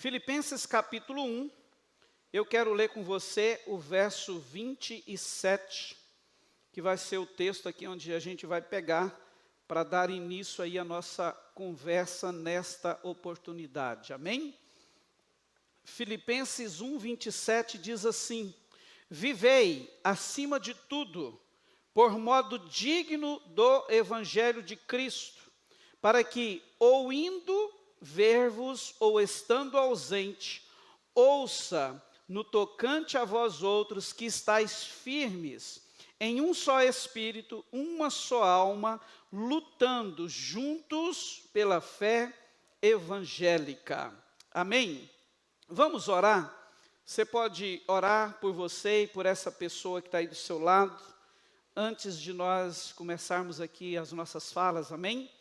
Filipenses capítulo 1, eu quero ler com você o verso 27, que vai ser o texto aqui onde a gente vai pegar para dar início aí à nossa conversa nesta oportunidade, amém? Filipenses 1, 27 diz assim: vivei acima de tudo, por modo digno do Evangelho de Cristo, para que, ou indo ver-vos, ou estando ausente, ouça no tocante a vós outros que estáis firmes, em um só espírito, uma só alma, lutando juntos pela fé evangélica. Amém? Vamos orar? Você pode orar por você e por essa pessoa que está aí do seu lado, antes de nós começarmos aqui as nossas falas, amém?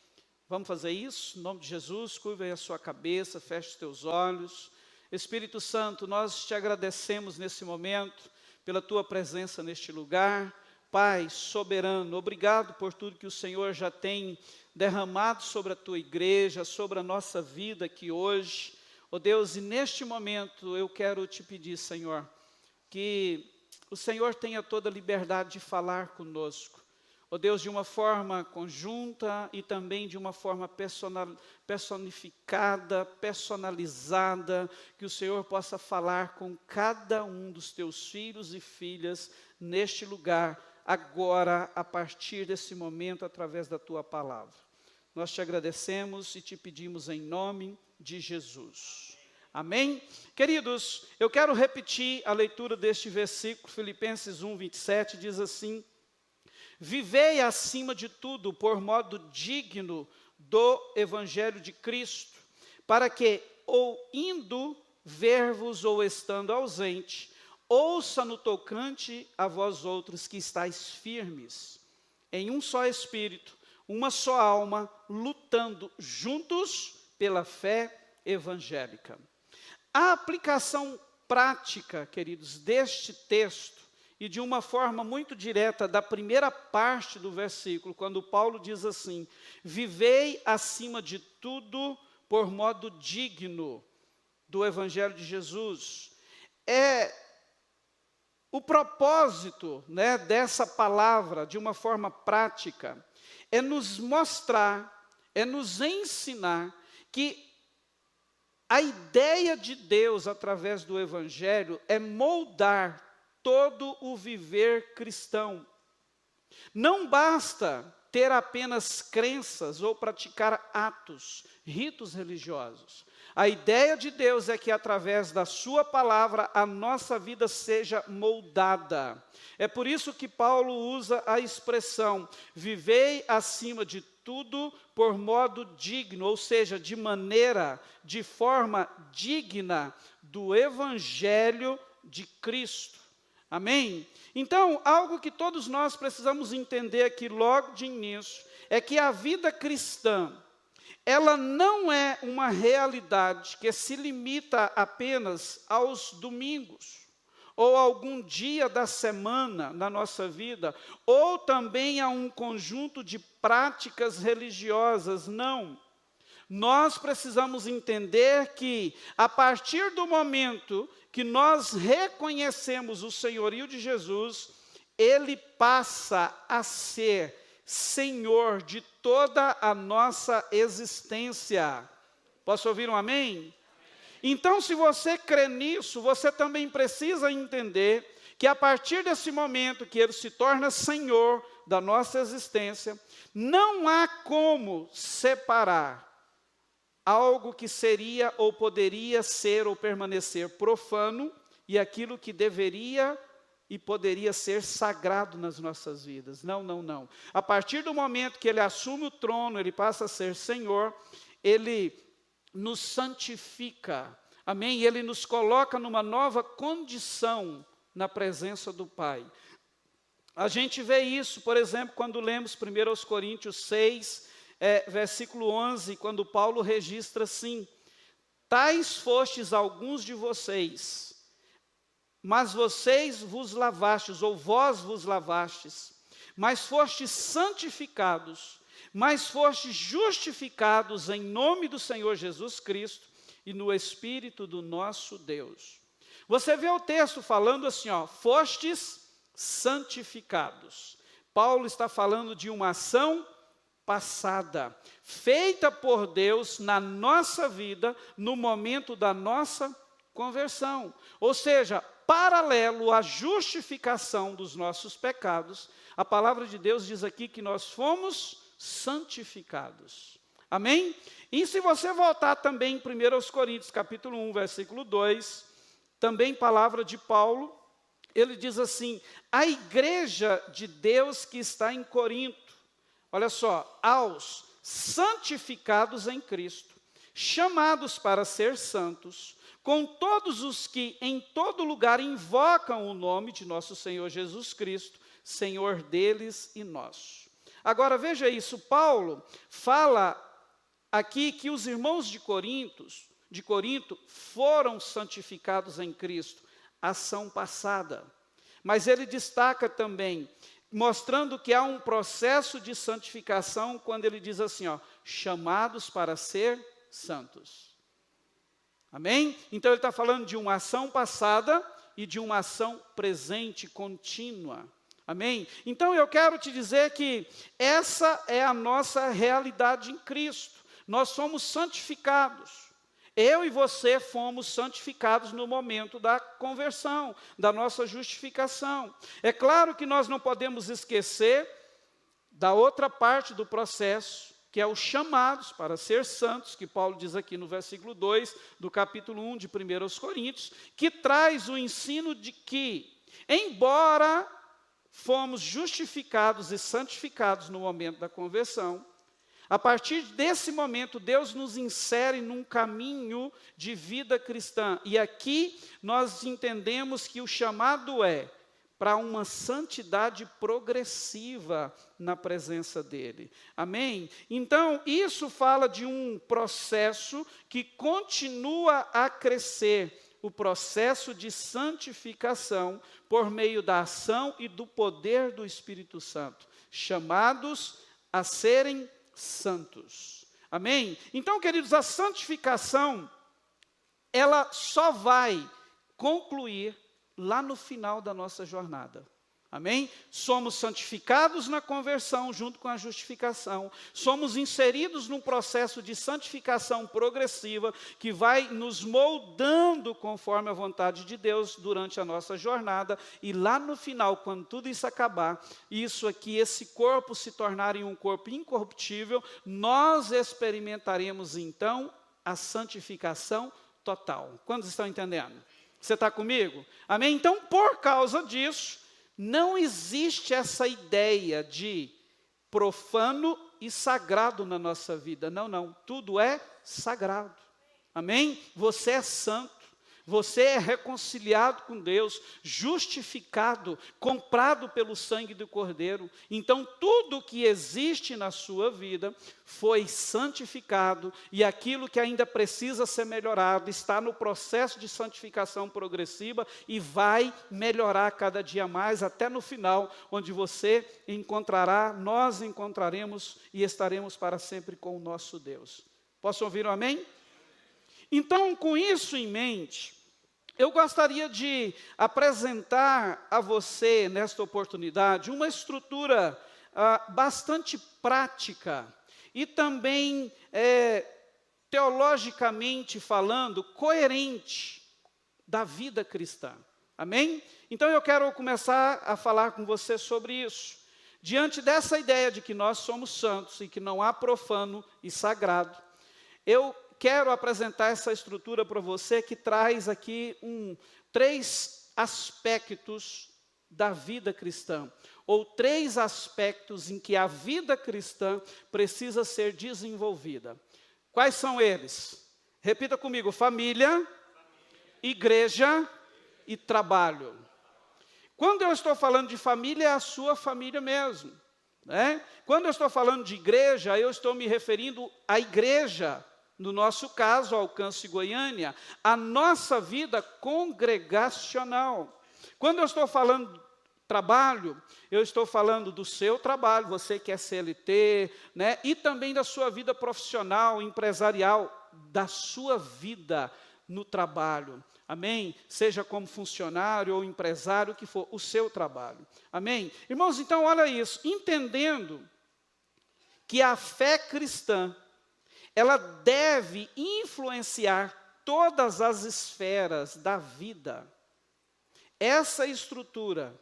Vamos fazer isso? Em nome de Jesus, curva aí a sua cabeça, feche os teus olhos. Espírito Santo, nós te agradecemos nesse momento, pela tua presença neste lugar. Pai soberano, obrigado por tudo que o Senhor já tem derramado sobre a tua igreja, sobre a nossa vida aqui hoje. Ó Deus, e neste momento eu quero te pedir, Senhor, que o Senhor tenha toda a liberdade de falar conosco. Ó Deus, de uma forma conjunta e também de uma forma personificada, personalizada, que o Senhor possa falar com cada um dos teus filhos e filhas neste lugar, agora, a partir desse momento, através da tua palavra. Nós te agradecemos e te pedimos em nome de Jesus. Amém? Queridos, eu quero repetir a leitura deste versículo, Filipenses 1, 27, diz assim: vivei acima de tudo por modo digno do Evangelho de Cristo, para que, ou indo ver-vos ou estando ausente, ouça no tocante a vós outros que estáis firmes, em um só espírito, uma só alma, lutando juntos pela fé evangélica. A aplicação prática, queridos, deste texto, e de uma forma muito direta, da primeira parte do versículo, quando Paulo diz assim: vivei acima de tudo por modo digno do Evangelho de Jesus. O propósito, dessa palavra, de uma forma prática, é nos mostrar, é nos ensinar que a ideia de Deus através do Evangelho é moldar todo o viver cristão. Não basta ter apenas crenças ou praticar atos, ritos religiosos. A ideia de Deus é que através da sua palavra a nossa vida seja moldada. É por isso que Paulo usa a expressão: vivei acima de tudo por modo digno, ou seja, de forma digna do Evangelho de Cristo. Amém? Então, algo que todos nós precisamos entender aqui logo de início, é que a vida cristã, ela não é uma realidade que se limita apenas aos domingos, ou algum dia da semana na nossa vida, ou também a um conjunto de práticas religiosas, não. Nós precisamos entender que, a partir do momento que nós reconhecemos o senhorio de Jesus, Ele passa a ser Senhor de toda a nossa existência. Posso ouvir um amém? Então, se você crê nisso, você também precisa entender que a partir desse momento que Ele se torna Senhor da nossa existência, não há como separar algo que seria ou poderia ser ou permanecer profano e aquilo que deveria e poderia ser sagrado nas nossas vidas. Não, não, não. A partir do momento que Ele assume o trono, Ele passa a ser Senhor, Ele nos santifica, amém? Ele nos coloca numa nova condição na presença do Pai. A gente vê isso, por exemplo, quando lemos 1 Coríntios 6, versículo 11, quando Paulo registra assim: tais fostes alguns de vocês, mas vocês vos lavastes, ou vós vos lavastes, mas fostes santificados, mas fostes justificados em nome do Senhor Jesus Cristo e no Espírito do nosso Deus. Você vê o texto falando assim, ó, fostes santificados. Paulo está falando de uma ação passada, feita por Deus na nossa vida, no momento da nossa conversão. Ou seja, paralelo à justificação dos nossos pecados, a palavra de Deus diz aqui que nós fomos santificados. Amém? E se você voltar também em 1 Coríntios, capítulo 1, versículo 2, também palavra de Paulo, ele diz assim, a igreja de Deus que está em Corinto, olha só, aos santificados em Cristo, chamados para ser santos, com todos os que em todo lugar invocam o nome de nosso Senhor Jesus Cristo, Senhor deles e nosso. Agora veja isso, Paulo fala aqui que os irmãos de Corinto foram santificados em Cristo, ação passada. Mas ele destaca também, mostrando que há um processo de santificação, quando ele diz assim, ó, chamados para ser santos. Amém? Então ele está falando de uma ação passada e de uma ação presente, contínua. Amém? Então eu quero te dizer que essa é a nossa realidade em Cristo. Nós somos santificados. Eu e você fomos santificados no momento da conversão, da nossa justificação. É claro que nós não podemos esquecer da outra parte do processo, que é os chamados para ser santos, que Paulo diz aqui no versículo 2 do capítulo 1 de 1 Coríntios, que traz o ensino de que, embora fomos justificados e santificados no momento da conversão, a partir desse momento, Deus nos insere num caminho de vida cristã. E aqui nós entendemos que o chamado é para uma santidade progressiva na presença dEle. Amém? Então, isso fala de um processo que continua a crescer, o processo de santificação por meio da ação e do poder do Espírito Santo, chamados a serem santos. Amém? Então, queridos, a santificação, ela só vai concluir lá no final da nossa jornada. Amém? Somos santificados na conversão junto com a justificação. Somos inseridos num processo de santificação progressiva que vai nos moldando conforme a vontade de Deus durante a nossa jornada. E lá no final, quando tudo isso acabar, isso aqui, esse corpo se tornar em um corpo incorruptível, nós experimentaremos então a santificação total. Quantos estão entendendo? Você está comigo? Amém? Então, por causa disso, não existe essa ideia de profano e sagrado na nossa vida. Não, não. Tudo é sagrado. Amém? Você é santo. Você é reconciliado com Deus, justificado, comprado pelo sangue do Cordeiro. Então, tudo que existe na sua vida foi santificado, e aquilo que ainda precisa ser melhorado está no processo de santificação progressiva e vai melhorar cada dia mais, até no final, onde você encontrará, nós encontraremos e estaremos para sempre com o nosso Deus. Posso ouvir um amém? Então, com isso em mente, eu gostaria de apresentar a você, nesta oportunidade, uma estrutura bastante prática e também, teologicamente falando, coerente da vida cristã. Amém? Então, eu quero começar a falar com você sobre isso. Diante dessa ideia de que nós somos santos e que não há profano e sagrado, eu quero apresentar essa estrutura para você que traz aqui 3 aspectos da vida cristã, ou 3 aspectos em que a vida cristã precisa ser desenvolvida. Quais são eles? Repita comigo: família, igreja e trabalho. Quando eu estou falando de família, é a sua família mesmo, né? Quando eu estou falando de igreja, eu estou me referindo à igreja, no nosso caso, Alcance Goiânia, a nossa vida congregacional. Quando eu estou falando trabalho, eu estou falando do seu trabalho, você que é CLT, né? E também da sua vida profissional, empresarial. da sua vida no trabalho. Amém? Seja como funcionário ou empresário, o que for, o seu trabalho. Amém? Irmãos, então olha isso, entendendo que a fé cristã, ela deve influenciar todas as esferas da vida. Essa estrutura,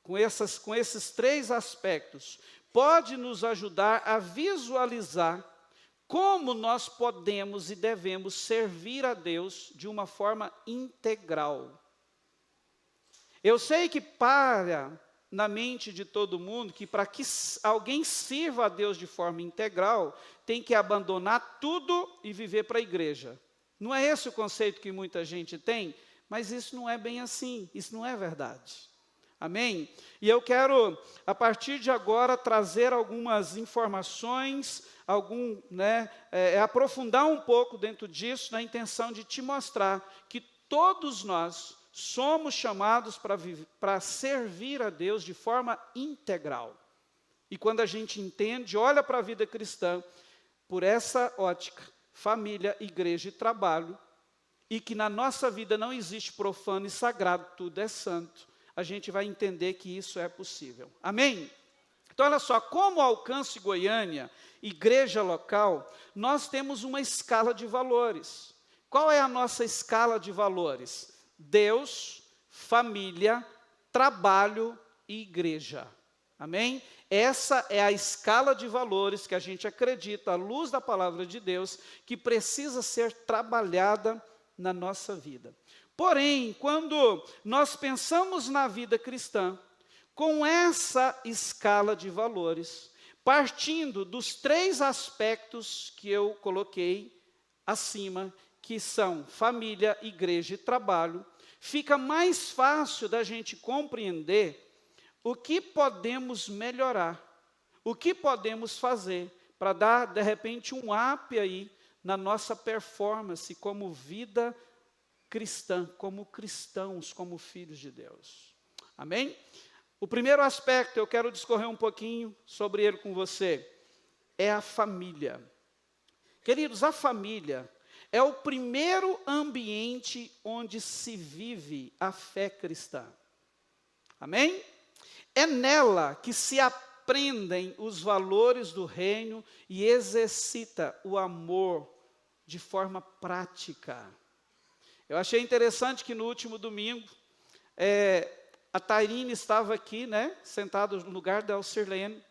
com esses três aspectos, pode nos ajudar a visualizar como nós podemos e devemos servir a Deus de uma forma integral. Eu sei que na mente de todo mundo que para que alguém sirva a Deus de forma integral, tem que abandonar tudo e viver para a igreja. Não é esse o conceito que muita gente tem, mas isso não é bem assim, isso não é verdade. Amém? E eu quero, a partir de agora, trazer algumas informações, aprofundar um pouco dentro disso, na intenção de te mostrar que todos nós somos chamados para servir a Deus de forma integral. E quando a gente entende, olha para a vida cristã, por essa ótica, família, igreja e trabalho, e que na nossa vida não existe profano e sagrado, tudo é santo, a gente vai entender que isso é possível. Amém? Então, olha só, como Alcance Goiânia, igreja local, nós temos uma escala de valores. Qual é a nossa escala de valores? Deus, família, trabalho e igreja. Amém? Essa é a escala de valores que a gente acredita, à luz da palavra de Deus, que precisa ser trabalhada na nossa vida. Porém, quando nós pensamos na vida cristã, com essa escala de valores, partindo dos três aspectos que eu coloquei acima, que são família, igreja e trabalho, fica mais fácil da gente compreender o que podemos melhorar, o que podemos fazer para dar, de repente, um up aí na nossa performance como vida cristã, como cristãos, como filhos de Deus. Amém? O primeiro aspecto, eu quero discorrer um pouquinho sobre ele com você, é a família. Queridos, a família é o primeiro ambiente onde se vive a fé cristã. Amém? É nela que se aprendem os valores do reino e exercita o amor de forma prática. Eu achei interessante que no último domingo, a Tairine estava aqui, sentada no lugar da Alcirlene.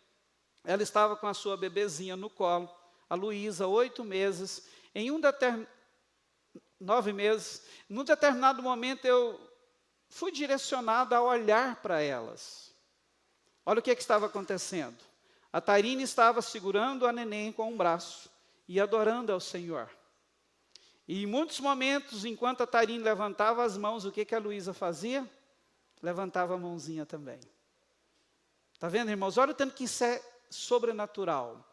Ela estava com a sua bebezinha no colo, a Luísa, 8 meses. 9 meses. Num determinado momento, eu fui direcionado a olhar para elas. Olha o que estava acontecendo. A Tairine estava segurando a neném com um braço e adorando ao Senhor. E em muitos momentos, enquanto a Tairine levantava as mãos, o que a Luísa fazia? Levantava a mãozinha também. Está vendo, irmãos? Olha o tanto que isso é sobrenatural.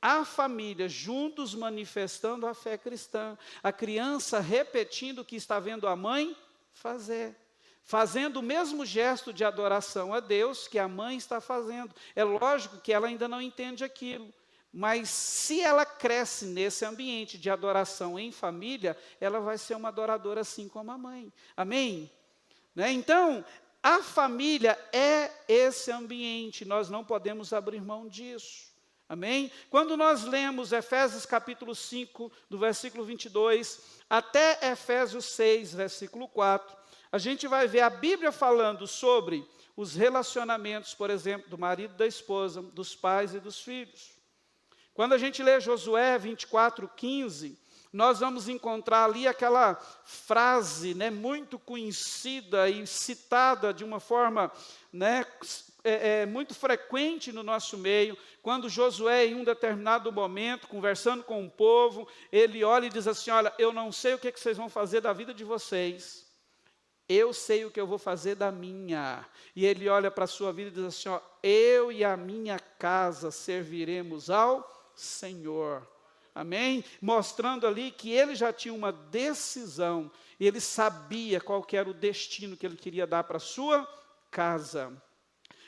A família juntos manifestando a fé cristã. A criança repetindo o que está vendo a mãe fazer. Fazendo o mesmo gesto de adoração a Deus que a mãe está fazendo. É lógico que ela ainda não entende aquilo. Mas se ela cresce nesse ambiente de adoração em família, ela vai ser uma adoradora assim como a mãe. Amém? Então, a família é esse ambiente, nós não podemos abrir mão disso. Amém? Quando nós lemos Efésios capítulo 5, do versículo 22, até Efésios 6, versículo 4, a gente vai ver a Bíblia falando sobre os relacionamentos, por exemplo, do marido e da esposa, dos pais e dos filhos. Quando a gente lê Josué 24, 15, nós vamos encontrar ali aquela frase muito conhecida e citada de uma forma muito frequente no nosso meio, quando Josué, em um determinado momento, conversando com o povo, ele olha e diz assim, olha, eu não sei o que vocês vão fazer da vida de vocês, eu sei o que eu vou fazer da minha. E ele olha para a sua vida e diz assim, eu e a minha casa serviremos ao Senhor. Amém? Mostrando ali que ele já tinha uma decisão, e ele sabia qual que era o destino que ele queria dar para a sua casa.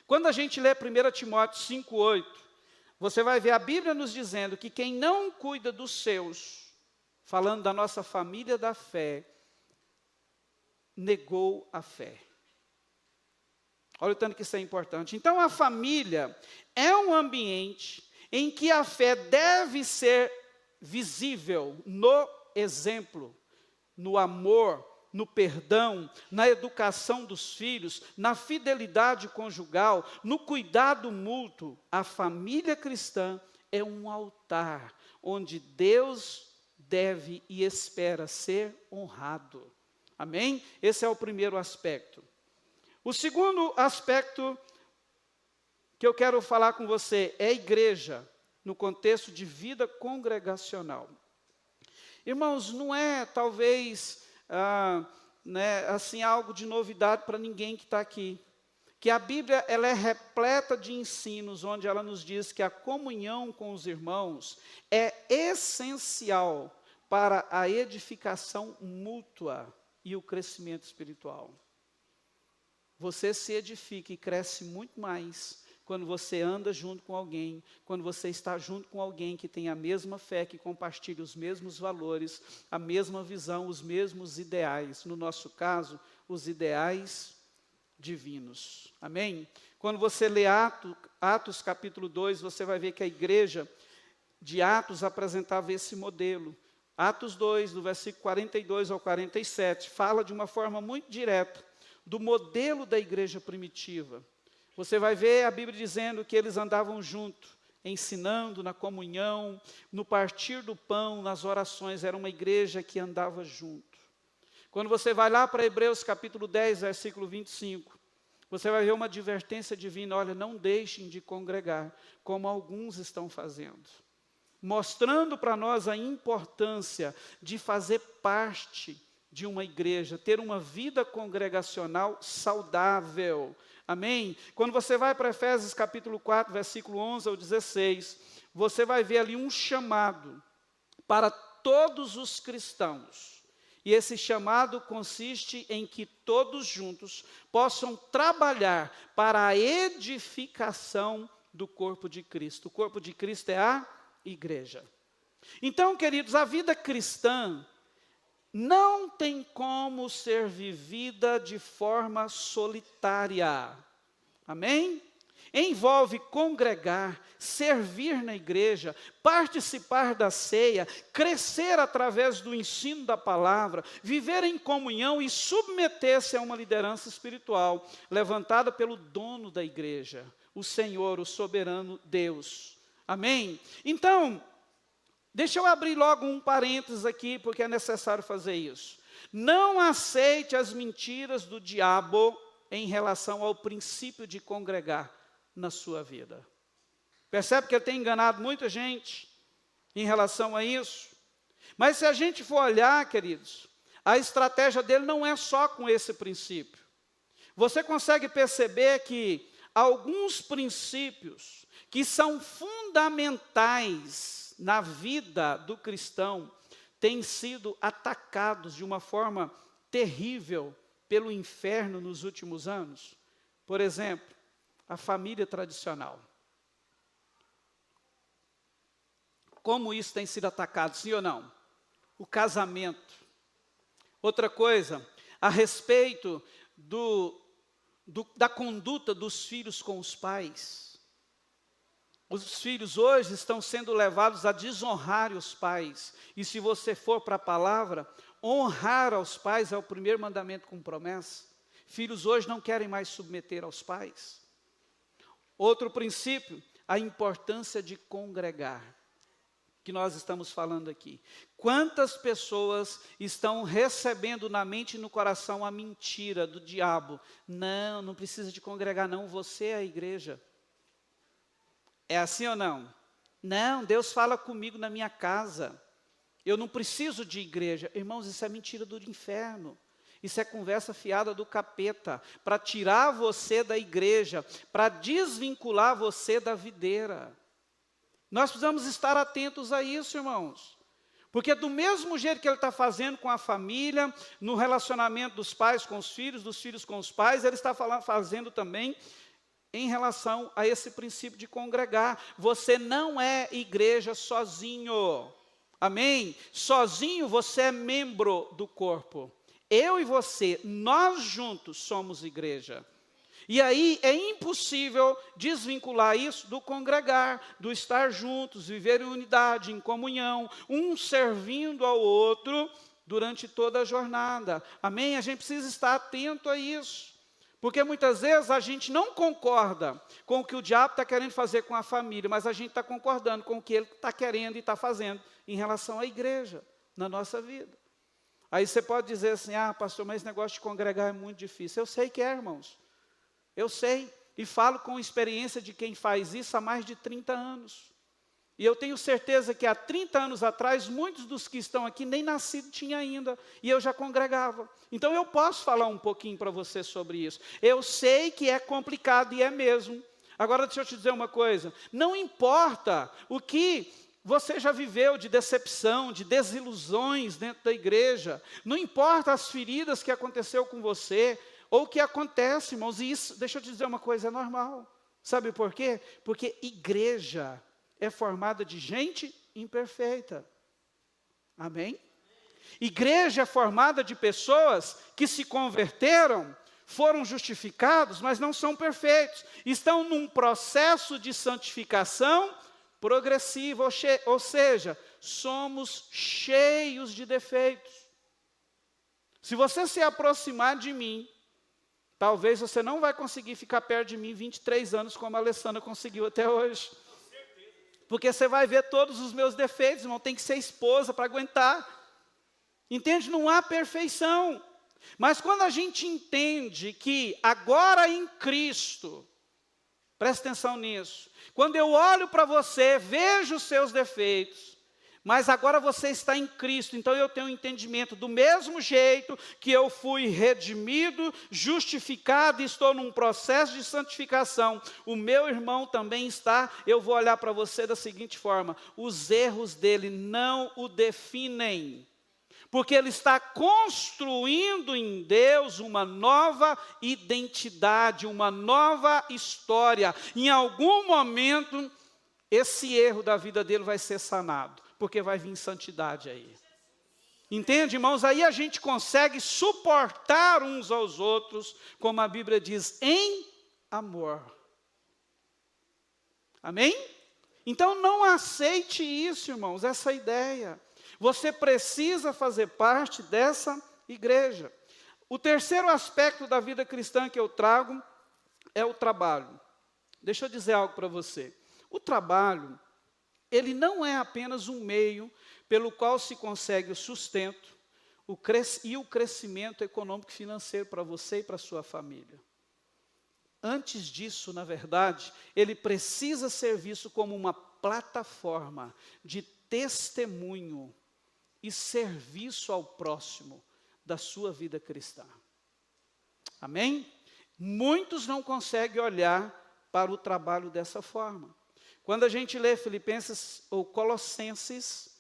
Quando a gente lê 1 Timóteo 5,8, você vai ver a Bíblia nos dizendo que quem não cuida dos seus, falando da nossa família da fé, negou a fé. Olha o tanto que isso é importante. Então, a família é um ambiente em que a fé deve ser visível no exemplo, no amor, no perdão, na educação dos filhos, na fidelidade conjugal, no cuidado mútuo. A família cristã é um altar onde Deus deve e espera ser honrado. Amém? Esse é o primeiro aspecto. O segundo aspecto que eu quero falar com você é a igreja, no contexto de vida congregacional. Irmãos, não é talvez assim, algo de novidade para ninguém que está aqui. Que a Bíblia ela é repleta de ensinos, onde ela nos diz que a comunhão com os irmãos é essencial para a edificação mútua e o crescimento espiritual. Você se edifica e cresce muito mais quando você anda junto com alguém, quando você está junto com alguém que tem a mesma fé, que compartilha os mesmos valores, a mesma visão, os mesmos ideais. No nosso caso, os ideais divinos. Amém? Quando você lê Atos capítulo 2, você vai ver que a igreja de Atos apresentava esse modelo. Atos 2, do versículo 42 ao 47, fala de uma forma muito direta do modelo da igreja primitiva. Você vai ver a Bíblia dizendo que eles andavam junto, ensinando na comunhão, no partir do pão, nas orações. Era uma igreja que andava junto. Quando você vai lá para Hebreus capítulo 10, versículo 25, você vai ver uma advertência divina. Olha, não deixem de congregar, como alguns estão fazendo. Mostrando para nós a importância de fazer parte de uma igreja, ter uma vida congregacional saudável. Amém? Quando você vai para Efésios capítulo 4, versículo 11 ao 16, você vai ver ali um chamado para todos os cristãos. E esse chamado consiste em que todos juntos possam trabalhar para a edificação do corpo de Cristo. O corpo de Cristo é a igreja. Então, queridos, a vida cristã não tem como ser vivida de forma solitária. Amém? Envolve congregar, servir na igreja, participar da ceia, crescer através do ensino da palavra, viver em comunhão e submeter-se a uma liderança espiritual, levantada pelo dono da igreja, o Senhor, o soberano Deus. Amém? Então, deixa eu abrir logo um parênteses aqui, porque é necessário fazer isso. Não aceite as mentiras do diabo em relação ao princípio de congregar na sua vida. Percebe que ele tem enganado muita gente em relação a isso? Mas se a gente for olhar, queridos, a estratégia dele não é só com esse princípio. Você consegue perceber que alguns princípios que são fundamentais na vida do cristão têm sido atacados de uma forma terrível pelo inferno nos últimos anos. Por exemplo, a família tradicional. Como isso tem sido atacado, sim ou não? O casamento. Outra coisa, a respeito da conduta dos filhos com os pais. Os filhos hoje estão sendo levados a desonrar os pais. E se você for para a palavra, honrar aos pais é o primeiro mandamento com promessa. Filhos hoje não querem mais submeter aos pais. Outro princípio, a importância de congregar, que nós estamos falando aqui. Quantas pessoas estão recebendo na mente e no coração a mentira do diabo? Não precisa de congregar não, você é a igreja. É assim ou não? Não, Deus fala comigo na minha casa. Eu não preciso de igreja. Irmãos, isso é mentira do inferno. Isso é conversa fiada do capeta, para tirar você da igreja, para desvincular você da videira. Nós precisamos estar atentos a isso, irmãos. Porque do mesmo jeito que ele está fazendo com a família, no relacionamento dos pais com os filhos, dos filhos com os pais, ele está fazendo também em relação a esse princípio de congregar. Você não é igreja sozinho. Amém? Sozinho você é membro do corpo. Eu e você, nós juntos somos igreja. E aí é impossível desvincular isso do congregar, do estar juntos, viver em unidade, em comunhão, um servindo ao outro durante toda a jornada. Amém? A gente precisa estar atento a isso. Porque muitas vezes a gente não concorda com o que o diabo está querendo fazer com a família, mas a gente está concordando com o que ele está querendo e está fazendo em relação à igreja, na nossa vida. Aí você pode dizer assim, pastor, mas esse negócio de congregar é muito difícil. Eu sei que é, irmãos. Eu sei, e falo com experiência de quem faz isso há mais de 30 anos. E eu tenho certeza que há 30 anos atrás, muitos dos que estão aqui nem nascido tinha ainda, e eu já congregava. Então eu posso falar um pouquinho para você sobre isso. Eu sei que é complicado, e é mesmo. Agora deixa eu te dizer uma coisa, não importa o que você já viveu de decepção, de desilusões dentro da igreja, não importa as feridas que aconteceu com você, ou o que acontece, irmãos, e isso, deixa eu te dizer uma coisa, é normal. Sabe por quê? Porque igreja é formada de gente imperfeita. Amém? Igreja é formada de pessoas que se converteram, foram justificados, mas não são perfeitos. Estão num processo de santificação progressiva, ou seja, somos cheios de defeitos. Se você se aproximar de mim, talvez você não vai conseguir ficar perto de mim 23 anos como a Alessandra conseguiu até hoje. Porque você vai ver todos os meus defeitos, irmão, tem que ser esposa para aguentar. Entende? Não há perfeição. Mas quando a gente entende que agora em Cristo, presta atenção nisso, quando eu olho para você, vejo os seus defeitos, mas agora você está em Cristo, então eu tenho um entendimento, do mesmo jeito que eu fui redimido, justificado, e estou num processo de santificação, o meu irmão também está, eu vou olhar para você da seguinte forma, os erros dele não o definem, porque ele está construindo em Deus uma nova identidade, uma nova história. Em algum momento, esse erro da vida dele vai ser sanado, porque vai vir santidade aí. Entende, irmãos? Aí a gente consegue suportar uns aos outros, como a Bíblia diz, em amor. Amém? Então não aceite isso, irmãos, essa ideia. Você precisa fazer parte dessa igreja. O terceiro aspecto da vida cristã que eu trago é o trabalho. Deixa eu dizer algo para você. O trabalho, ele não é apenas um meio pelo qual se consegue o sustento e o crescimento econômico e financeiro para você e para a sua família. Antes disso, na verdade, ele precisa ser visto como uma plataforma de testemunho e serviço ao próximo da sua vida cristã. Amém? Muitos não conseguem olhar para o trabalho dessa forma. Quando a gente lê Filipenses ou Colossenses,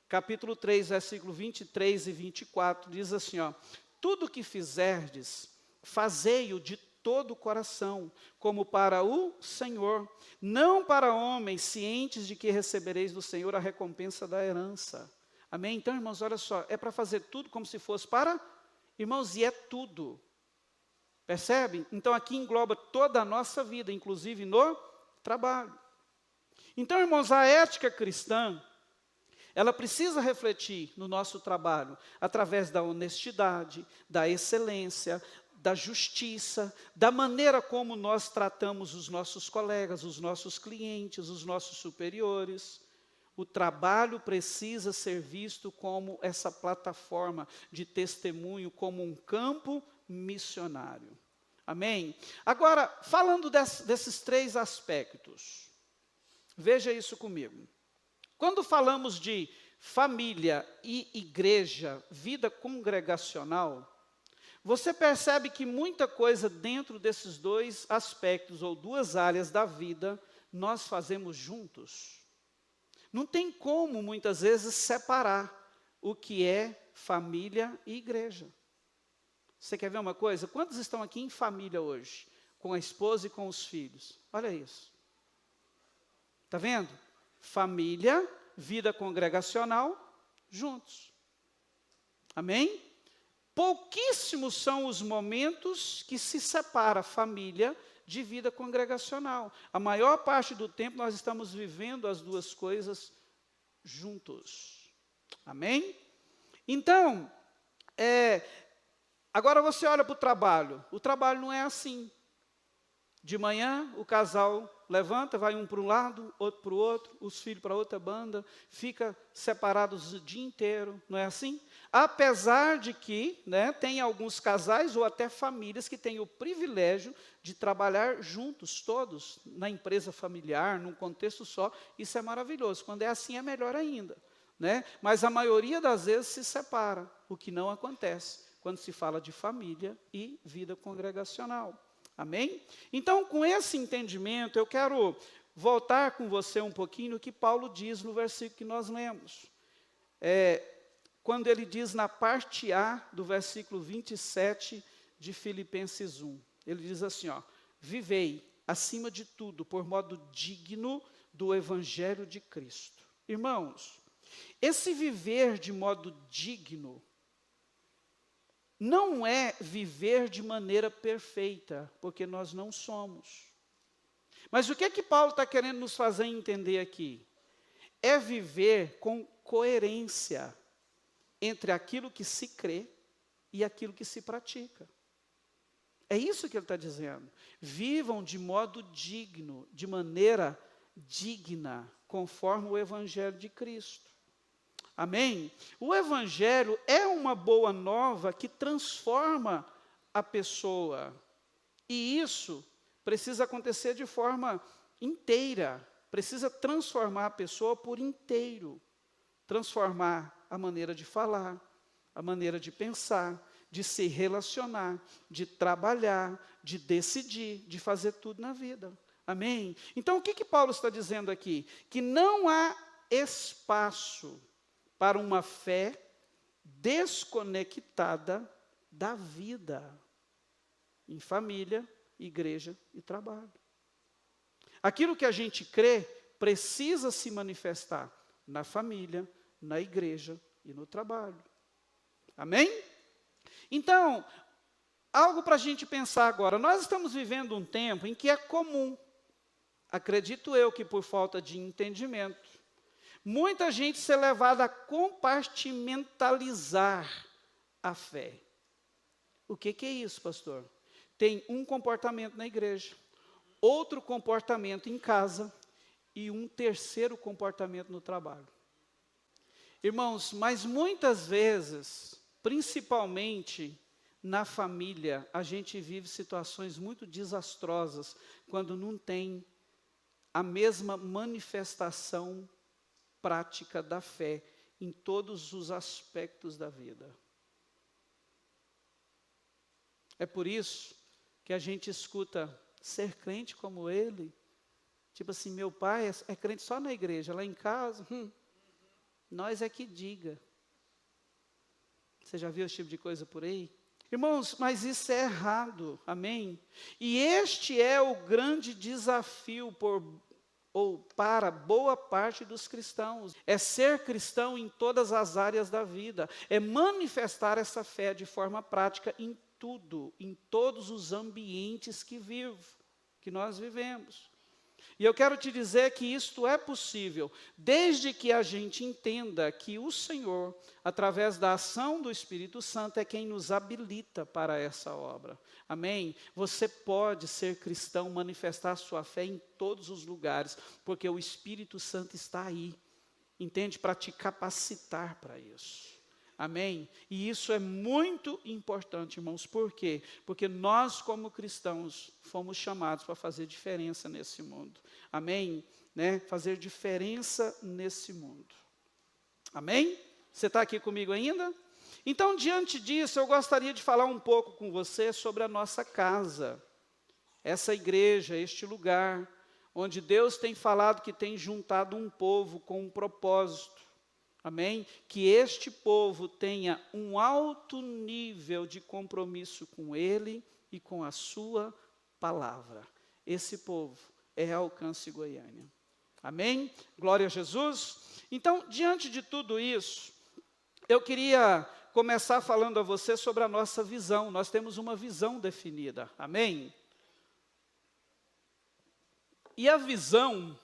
capítulo 3, versículo 23 e 24, diz assim, tudo que fizerdes, fazei-o de todo o coração, como para o Senhor, não para homens, cientes de que recebereis do Senhor a recompensa da herança. Amém? Então, irmãos, olha só, é para fazer tudo como se fosse para, irmãos, e é tudo. Percebe? Então, aqui engloba toda a nossa vida, inclusive no trabalho. Então, irmãos, a ética cristã, ela precisa refletir no nosso trabalho, através da honestidade, da excelência, da justiça, da maneira como nós tratamos os nossos colegas, os nossos clientes, os nossos superiores. O trabalho precisa ser visto como essa plataforma de testemunho, como um campo missionário. Amém? Agora, falando desses três aspectos, veja isso comigo. Quando falamos de família e igreja, vida congregacional, você percebe que muita coisa dentro desses dois aspectos, ou duas áreas da vida, nós fazemos juntos. Não tem como, muitas vezes, separar o que é família e igreja. Você quer ver uma coisa? Quantos estão aqui em família hoje? Com a esposa e com os filhos? Olha isso. Está vendo? Família, vida congregacional juntos. Amém? Pouquíssimos são os momentos que se separa a família de vida congregacional. A maior parte do tempo nós estamos vivendo as duas coisas juntos. Amém? Então, agora você olha para o trabalho. O trabalho não é assim. De manhã, o casal levanta, vai um para um lado, outro para o outro, os filhos para outra banda, fica separados o dia inteiro, não é assim? Apesar de que, né, tem alguns casais ou até famílias que têm o privilégio de trabalhar juntos, todos, na empresa familiar, num contexto só, isso é maravilhoso. Quando é assim, é melhor ainda, né? Mas a maioria das vezes se separa, o que não acontece quando se fala de família e vida congregacional. Amém? Então, com esse entendimento, eu quero voltar com você um pouquinho no que Paulo diz no versículo que nós lemos. Quando ele diz na parte A do versículo 27 de Filipenses 1. Ele diz assim, ó: vivei, acima de tudo, por modo digno do Evangelho de Cristo. Irmãos, esse viver de modo digno não é viver de maneira perfeita, porque nós não somos. Mas o que é que Paulo está querendo nos fazer entender aqui? É viver com coerência entre aquilo que se crê e aquilo que se pratica. É isso que ele está dizendo. Vivam de modo digno, de maneira digna, conforme o Evangelho de Cristo. Amém? O Evangelho é uma boa nova que transforma a pessoa. E isso precisa acontecer de forma inteira. Precisa transformar a pessoa por inteiro. Transformar a maneira de falar, a maneira de pensar, de se relacionar, de trabalhar, de decidir, de fazer tudo na vida. Amém? Então, o que Paulo está dizendo aqui? Que não há espaço para uma fé desconectada da vida, em família, igreja e trabalho. Aquilo que a gente crê precisa se manifestar na família, na igreja e no trabalho. Amém? Então, algo para a gente pensar agora. Nós estamos vivendo um tempo em que é comum, acredito eu que por falta de entendimento, muita gente ser levada a compartimentalizar a fé. O que é isso, pastor? Tem um comportamento na igreja, outro comportamento em casa e um terceiro comportamento no trabalho. Irmãos, mas muitas vezes, principalmente na família, a gente vive situações muito desastrosas quando não tem a mesma manifestação prática da fé em todos os aspectos da vida. É por isso que a gente escuta ser crente como ele, tipo assim, meu pai é crente só na igreja, lá em casa, nós é que diga. Você já viu esse tipo de coisa por aí? Irmãos, mas isso é errado, amém? E este é o grande desafio para boa parte dos cristãos, é ser cristão em todas as áreas da vida, é manifestar essa fé de forma prática em tudo, em todos os ambientes que nós vivemos. E eu quero te dizer que isto é possível, desde que a gente entenda que o Senhor, através da ação do Espírito Santo, é quem nos habilita para essa obra. Amém? Você pode ser cristão, manifestar a sua fé em todos os lugares, porque o Espírito Santo está aí, entende? Para te capacitar para isso. Amém? E isso é muito importante, irmãos. Por quê? Porque nós, como cristãos, fomos chamados para fazer diferença nesse mundo. Amém? Né? Fazer diferença nesse mundo. Amém? Você está aqui comigo ainda? Então, diante disso, eu gostaria de falar um pouco com você sobre a nossa casa. Essa igreja, este lugar, onde Deus tem falado que tem juntado um povo com um propósito. Amém? Que este povo tenha um alto nível de compromisso com Ele e com a sua palavra. Esse povo é Alcance Goiânia. Amém? Glória a Jesus. Então, diante de tudo isso, eu queria começar falando a você sobre a nossa visão. Nós temos uma visão definida, amém? E a visão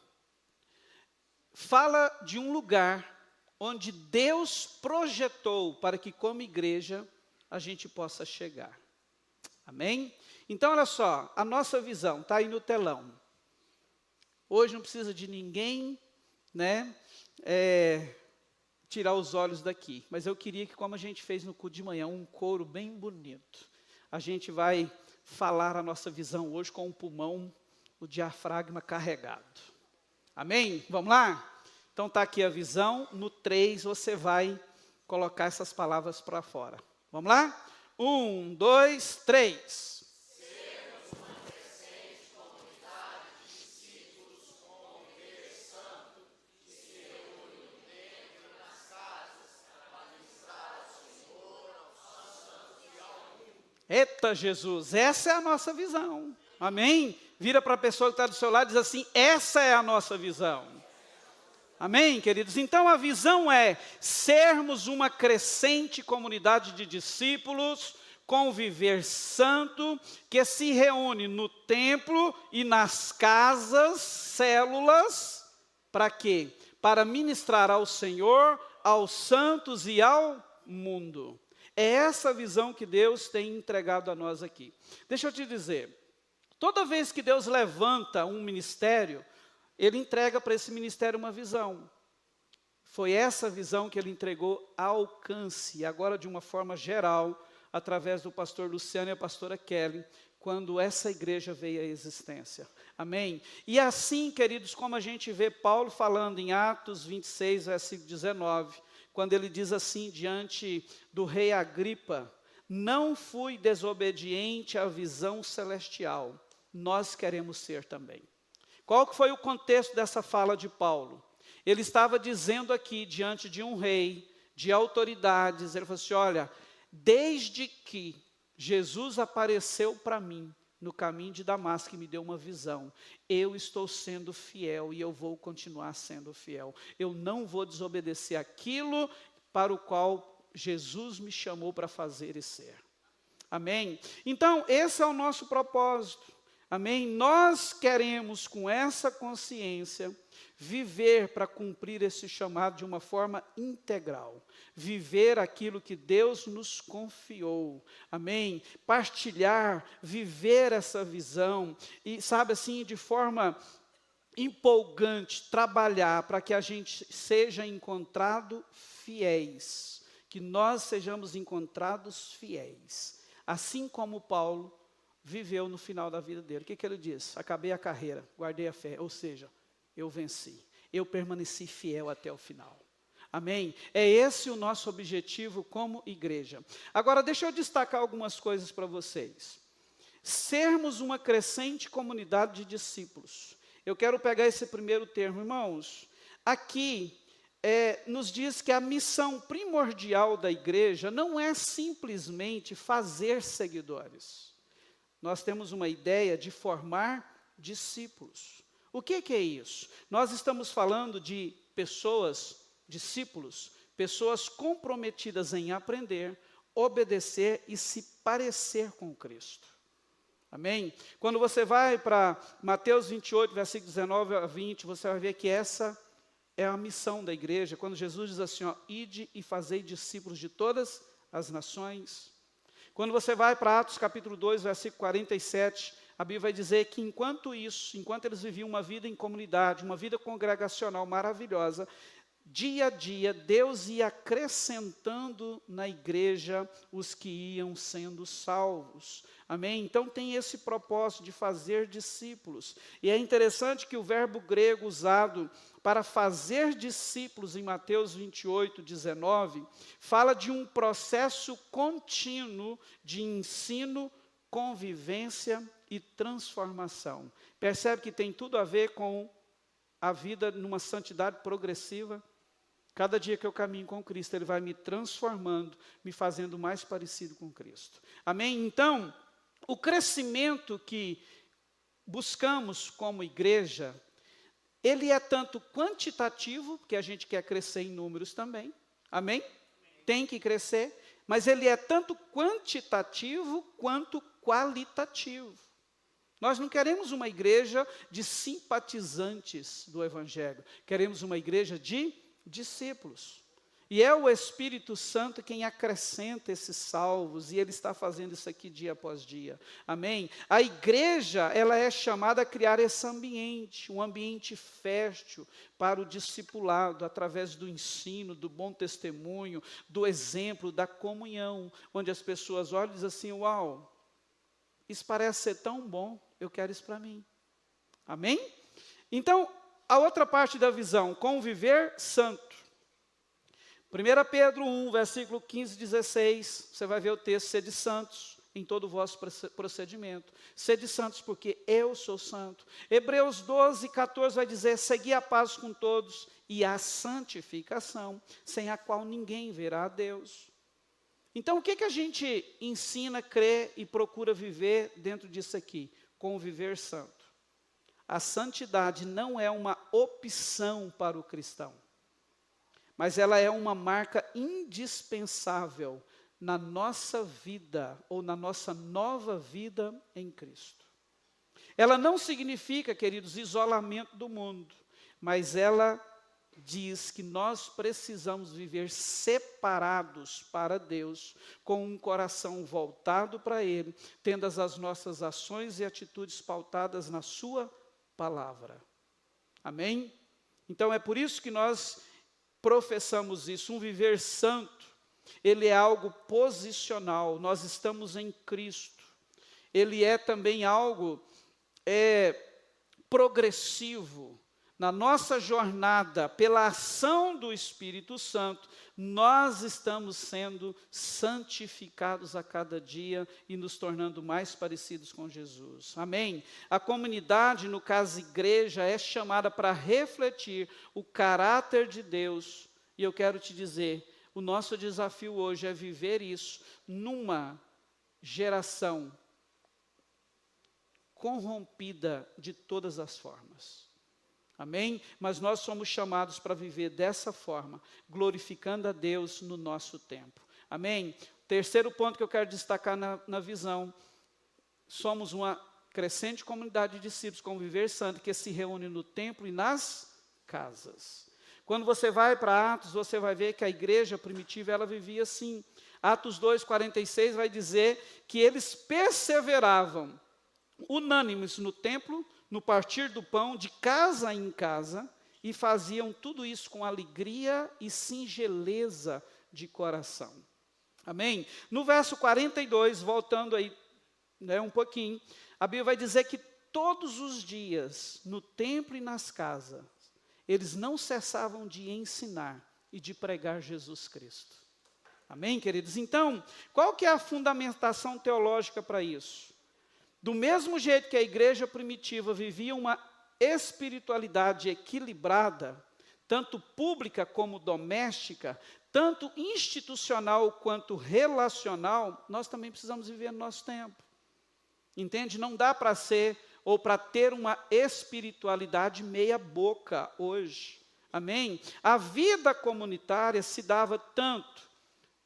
fala de um lugar onde Deus projetou para que, como igreja, a gente possa chegar. Amém? Então, olha só, a nossa visão está aí no telão. Hoje não precisa de ninguém, né, tirar os olhos daqui. Mas eu queria que, como a gente fez no culto de manhã, um coro bem bonito. A gente vai falar a nossa visão hoje com o pulmão, o diafragma carregado. Amém? Vamos lá? Então está aqui a visão. No 3 você vai colocar essas palavras para fora. Vamos lá? 1, 2, 3. Eita Jesus, essa é a nossa visão, amém? Vira para a pessoa que está do seu lado e diz assim, essa é a nossa visão, amém, queridos? Então a visão é sermos uma crescente comunidade de discípulos, com viver santo, que se reúne no templo e nas casas, células, para quê? Para ministrar ao Senhor, aos santos e ao mundo. É essa visão que Deus tem entregado a nós aqui. Deixa eu te dizer, toda vez que Deus levanta um ministério, Ele entrega para esse ministério uma visão. Foi essa visão que Ele entregou a alcance, agora de uma forma geral, através do pastor Luciano e a pastora Kelly, quando essa igreja veio à existência. Amém? E assim, queridos, como a gente vê Paulo falando em Atos 26, versículo 19, quando ele diz assim, diante do rei Agripa, não fui desobediente à visão celestial, nós queremos ser também. Qual que foi o contexto dessa fala de Paulo? Ele estava dizendo aqui, diante de um rei, de autoridades, ele falou assim, olha, desde que Jesus apareceu para mim, no caminho de Damasco, que me deu uma visão, eu estou sendo fiel e eu vou continuar sendo fiel. Eu não vou desobedecer aquilo para o qual Jesus me chamou para fazer e ser. Amém? Então, esse é o nosso propósito. Amém? Nós queremos, com essa consciência, viver para cumprir esse chamado de uma forma integral. Viver aquilo que Deus nos confiou. Amém? Partilhar, viver essa visão. E, sabe assim, de forma empolgante, trabalhar para que a gente seja encontrado fiéis. Que nós sejamos encontrados fiéis. Assim como Paulo viveu no final da vida dele. O que ele diz? Acabei a carreira, guardei a fé. Ou seja, eu venci. Eu permaneci fiel até o final. Amém? É esse o nosso objetivo como igreja. Agora, deixa eu destacar algumas coisas para vocês. Sermos uma crescente comunidade de discípulos. Eu quero pegar esse primeiro termo, irmãos. Aqui, nos diz que a missão primordial da igreja não é simplesmente fazer seguidores. Nós temos uma ideia de formar discípulos. O que é isso? Nós estamos falando de pessoas, discípulos, pessoas comprometidas em aprender, obedecer e se parecer com Cristo. Amém? Quando você vai para Mateus 28, versículo 19 a 20, você vai ver que essa é a missão da igreja. Quando Jesus diz assim, ó, ide e fazei discípulos de todas as nações. Quando você vai para Atos capítulo 2, versículo 47, a Bíblia vai dizer que enquanto eles viviam uma vida em comunidade, uma vida congregacional maravilhosa, dia a dia Deus ia acrescentando na igreja os que iam sendo salvos. Amém? Então tem esse propósito de fazer discípulos. E é interessante que o verbo grego usado para fazer discípulos em Mateus 28, 19, fala de um processo contínuo de ensino, convivência e transformação. Percebe que tem tudo a ver com a vida numa santidade progressiva? Cada dia que eu caminho com Cristo, Ele vai me transformando, me fazendo mais parecido com Cristo. Amém? Então, o crescimento que buscamos como igreja, ele é tanto quantitativo, porque a gente quer crescer em números também. Amém? tem que crescer, mas ele é tanto quantitativo quanto qualitativo. Nós não queremos uma igreja de simpatizantes do Evangelho, queremos uma igreja de discípulos. E é o Espírito Santo quem acrescenta esses salvos, e Ele está fazendo isso aqui dia após dia. Amém? A igreja, ela é chamada a criar esse ambiente, um ambiente fértil para o discipulado, através do ensino, do bom testemunho, do exemplo, da comunhão, onde as pessoas olham e dizem assim, uau, isso parece ser tão bom, eu quero isso para mim. Amém? Então, a outra parte da visão, conviver santo. 1 Pedro 1, versículo 15 e 16, você vai ver o texto, sede santos em todo o vosso procedimento. Sede santos porque eu sou santo. Hebreus 12, 14 vai dizer, segui a paz com todos e a santificação, sem a qual ninguém verá a Deus. Então, o que a gente ensina, crê e procura viver dentro disso aqui? Conviver santo. A santidade não é uma opção para o cristão, mas ela é uma marca indispensável na nossa vida, ou na nossa nova vida em Cristo. Ela não significa, queridos, isolamento do mundo, mas ela diz que nós precisamos viver separados para Deus, com um coração voltado para Ele, tendo as nossas ações e atitudes pautadas na sua palavra. Amém? Então é por isso que nós professamos isso, um viver santo, ele é algo posicional, nós estamos em Cristo. Ele é também algo progressivo. Na nossa jornada, pela ação do Espírito Santo, nós estamos sendo santificados a cada dia e nos tornando mais parecidos com Jesus. Amém? A comunidade, no caso igreja, é chamada para refletir o caráter de Deus. E eu quero te dizer, o nosso desafio hoje é viver isso numa geração corrompida de todas as formas. Amém? Mas nós somos chamados para viver dessa forma, glorificando a Deus no nosso tempo. Amém? Terceiro ponto que eu quero destacar na visão, somos uma crescente comunidade de discípulos com viver santo, que se reúne no templo e nas casas. Quando você vai para Atos, você vai ver que a igreja primitiva, ela vivia assim. Atos 2:46 vai dizer que eles perseveravam unânimes no templo, no partir do pão, de casa em casa, e faziam tudo isso com alegria e singeleza de coração. Amém? No verso 42, voltando aí um pouquinho, a Bíblia vai dizer que todos os dias, no templo e nas casas, eles não cessavam de ensinar e de pregar Jesus Cristo. Amém, queridos? Então, qual que é a fundamentação teológica para isso? Do mesmo jeito que a igreja primitiva vivia uma espiritualidade equilibrada, tanto pública como doméstica, tanto institucional quanto relacional, nós também precisamos viver no nosso tempo. Entende? Não dá para ser ou para ter uma espiritualidade meia boca hoje. Amém? A vida comunitária se dava tanto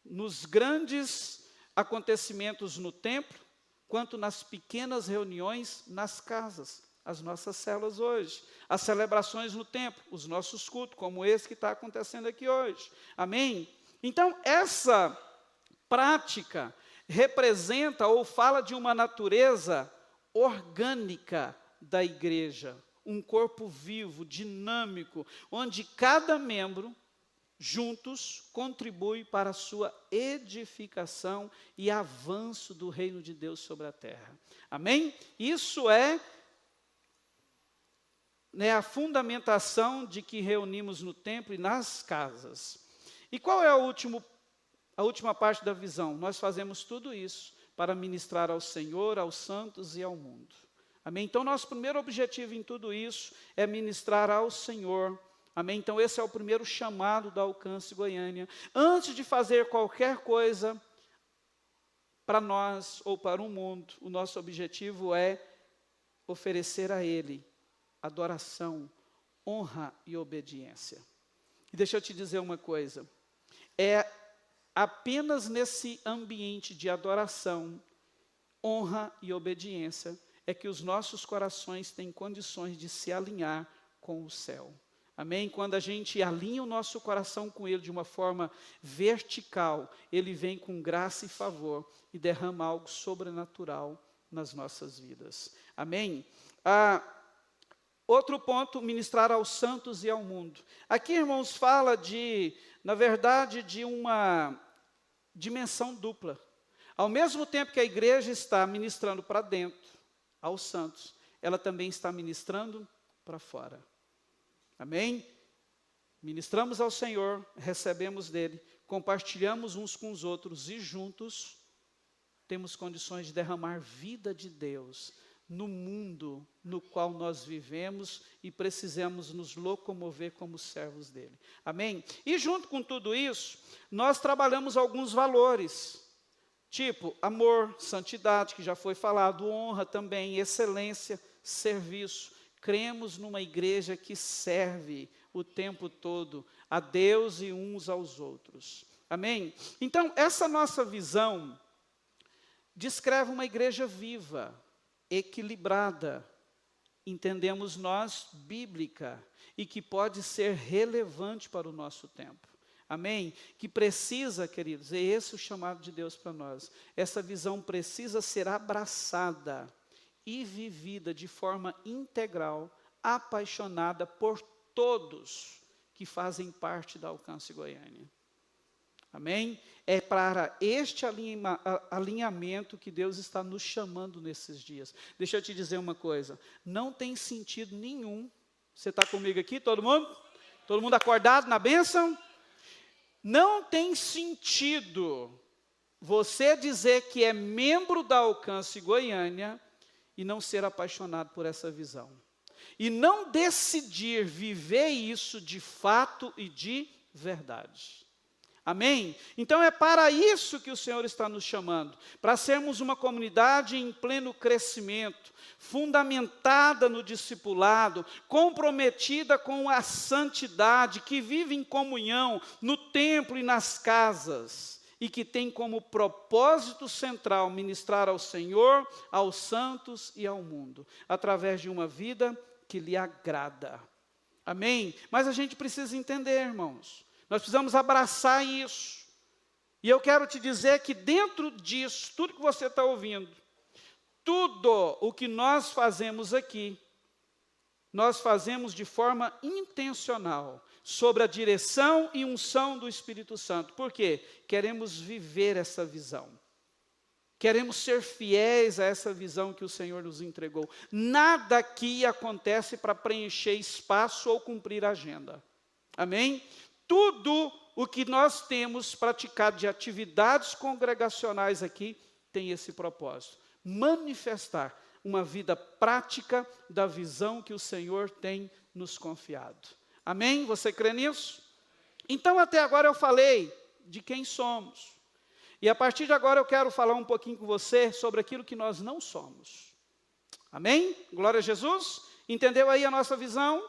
nos grandes acontecimentos no templo, quanto nas pequenas reuniões nas casas, as nossas células hoje, as celebrações no templo, os nossos cultos, como esse que está acontecendo aqui hoje. Amém? Então, essa prática representa ou fala de uma natureza orgânica da igreja, um corpo vivo, dinâmico, onde cada membro juntos contribui para a sua edificação e avanço do reino de Deus sobre a terra. Amém? Isso é a fundamentação de que reunimos no templo e nas casas. E qual é a última parte da visão? Nós fazemos tudo isso para ministrar ao Senhor, aos santos e ao mundo. Amém? Então, nosso primeiro objetivo em tudo isso é ministrar ao Senhor. Amém? Então, esse é o primeiro chamado da Alcance Goiânia. Antes de fazer qualquer coisa para nós ou para o mundo, o nosso objetivo é oferecer a Ele adoração, honra e obediência. E deixa eu te dizer uma coisa. É apenas nesse ambiente de adoração, honra e obediência, é que os nossos corações têm condições de se alinhar com o céu. Amém? Quando a gente alinha o nosso coração com Ele de uma forma vertical, Ele vem com graça e favor e derrama algo sobrenatural nas nossas vidas. Amém? Outro ponto, ministrar aos santos e ao mundo. Aqui, irmãos, fala na verdade, de uma dimensão dupla. Ao mesmo tempo que a igreja está ministrando para dentro, aos santos, ela também está ministrando para fora. Amém? Ministramos ao Senhor, recebemos dele, compartilhamos uns com os outros e juntos temos condições de derramar vida de Deus no mundo no qual nós vivemos e precisamos nos locomover como servos dele. Amém? E junto com tudo isso, nós trabalhamos alguns valores, tipo amor, santidade, que já foi falado, honra também, excelência, serviço. Cremos numa igreja que serve o tempo todo a Deus e uns aos outros. Amém? Então, essa nossa visão descreve uma igreja viva, equilibrada, entendemos nós, bíblica, e que pode ser relevante para o nosso tempo. Amém? Que precisa, queridos, é esse o chamado de Deus para nós. Essa visão precisa ser abraçada e vivida de forma integral, apaixonada por todos que fazem parte da Alcance Goiânia. Amém? É para este alinhamento que Deus está nos chamando nesses dias. Deixa eu te dizer uma coisa, não tem sentido nenhum, você está comigo aqui, todo mundo? Todo mundo acordado na bênção? Não tem sentido você dizer que é membro da Alcance Goiânia e não ser apaixonado por essa visão. E não decidir viver isso de fato e de verdade. Amém? Então é para isso que o Senhor está nos chamando, para sermos uma comunidade em pleno crescimento, fundamentada no discipulado, comprometida com a santidade, que vive em comunhão no templo e nas casas, e que tem como propósito central ministrar ao Senhor, aos santos e ao mundo, através de uma vida que lhe agrada. Amém? Mas a gente precisa entender, irmãos, nós precisamos abraçar isso. E eu quero te dizer que dentro disso, tudo que você está ouvindo, tudo o que nós fazemos aqui, nós fazemos de forma intencional, sobre a direção e unção do Espírito Santo. Por quê? Queremos viver essa visão. Queremos ser fiéis a essa visão que o Senhor nos entregou. Nada aqui acontece para preencher espaço ou cumprir agenda. Amém? Tudo o que nós temos praticado de atividades congregacionais aqui tem esse propósito. Manifestar uma vida prática da visão que o Senhor tem nos confiado. Amém? Você crê nisso? Então, até agora eu falei de quem somos. E a partir de agora eu quero falar um pouquinho com você sobre aquilo que nós não somos. Amém? Glória a Jesus. Entendeu aí a nossa visão?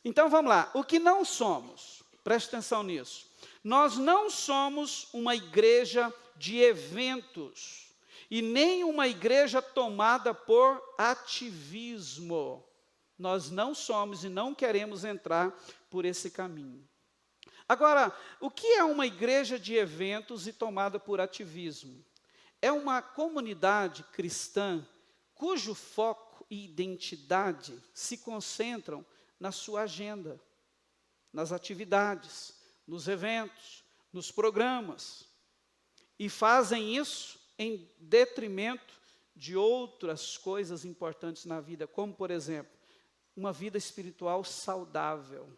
Então vamos lá. O que não somos? Preste atenção nisso. Nós não somos uma igreja de eventos e nem uma igreja tomada por ativismo. Nós não somos e não queremos entrar por esse caminho. Agora, o que é uma igreja de eventos e tomada por ativismo? É uma comunidade cristã cujo foco e identidade se concentram na sua agenda, nas atividades, nos eventos, nos programas, e fazem isso em detrimento de outras coisas importantes na vida, como, por exemplo, uma vida espiritual saudável,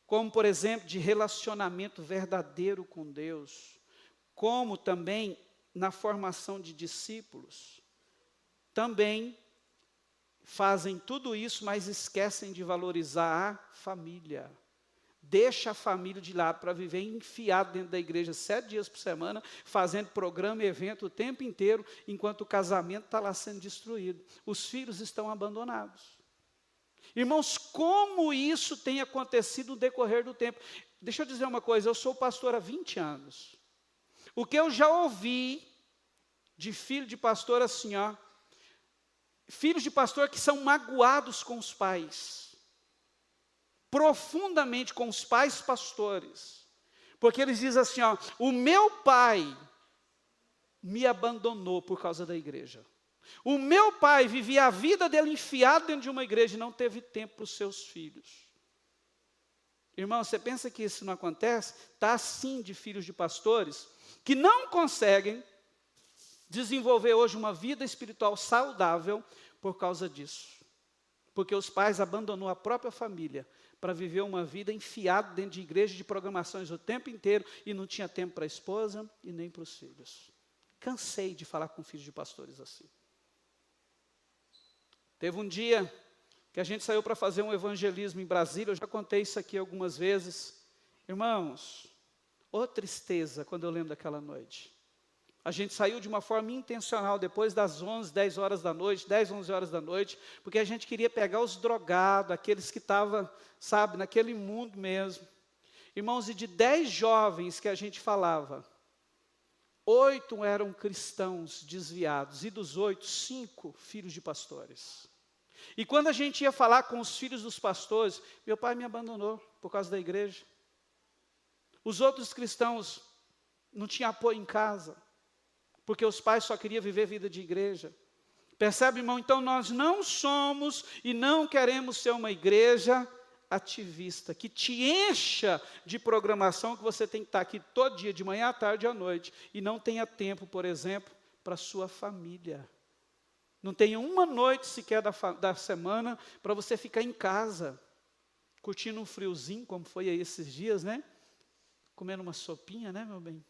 como, por exemplo, de relacionamento verdadeiro com Deus, como também na formação de discípulos. Também fazem tudo isso, mas esquecem de valorizar a família. Deixa a família de lado para viver enfiado dentro da igreja 7 dias por semana, fazendo programa e evento o tempo inteiro, enquanto o casamento está lá sendo destruído. Os filhos estão abandonados. Irmãos, como isso tem acontecido no decorrer do tempo? Deixa eu dizer uma coisa, eu sou pastor há 20 anos. O que eu já ouvi de filho de pastor assim, ó, filhos de pastor que são magoados com os pais, profundamente com os pais pastores, porque eles dizem assim, ó, o meu pai me abandonou por causa da igreja. O meu pai vivia a vida dele enfiado dentro de uma igreja e não teve tempo para os seus filhos. Irmão, você pensa que isso não acontece? Está assim de filhos de pastores que não conseguem desenvolver hoje uma vida espiritual saudável por causa disso. Porque os pais abandonou a própria família para viver uma vida enfiado dentro de igreja de programações o tempo inteiro e não tinha tempo para a esposa e nem para os filhos. Cansei de falar com filhos de pastores assim. Teve um dia que a gente saiu para fazer um evangelismo em Brasília, eu já contei isso aqui algumas vezes. Irmãos, ô tristeza quando eu lembro daquela noite. A gente saiu de uma forma intencional, depois das 11, 10 horas da noite, 10, 11 horas da noite, porque a gente queria pegar os drogados, aqueles que estavam, sabe, naquele mundo mesmo. Irmãos, e de 10 jovens que a gente falava, 8 eram cristãos desviados, e dos 8, 5 filhos de pastores. E quando a gente ia falar com os filhos dos pastores, meu pai me abandonou por causa da igreja. Os outros cristãos não tinham apoio em casa, porque os pais só queriam viver vida de igreja. Percebe, irmão? Então nós não somos e não queremos ser uma igreja ativista, que te encha de programação, que você tem que estar aqui todo dia, de manhã à tarde e à noite, e não tenha tempo, por exemplo, para a sua família. Não tenha uma noite sequer da semana para você ficar em casa, curtindo um friozinho, como foi aí esses dias, né? Comendo uma sopinha, né, meu bem?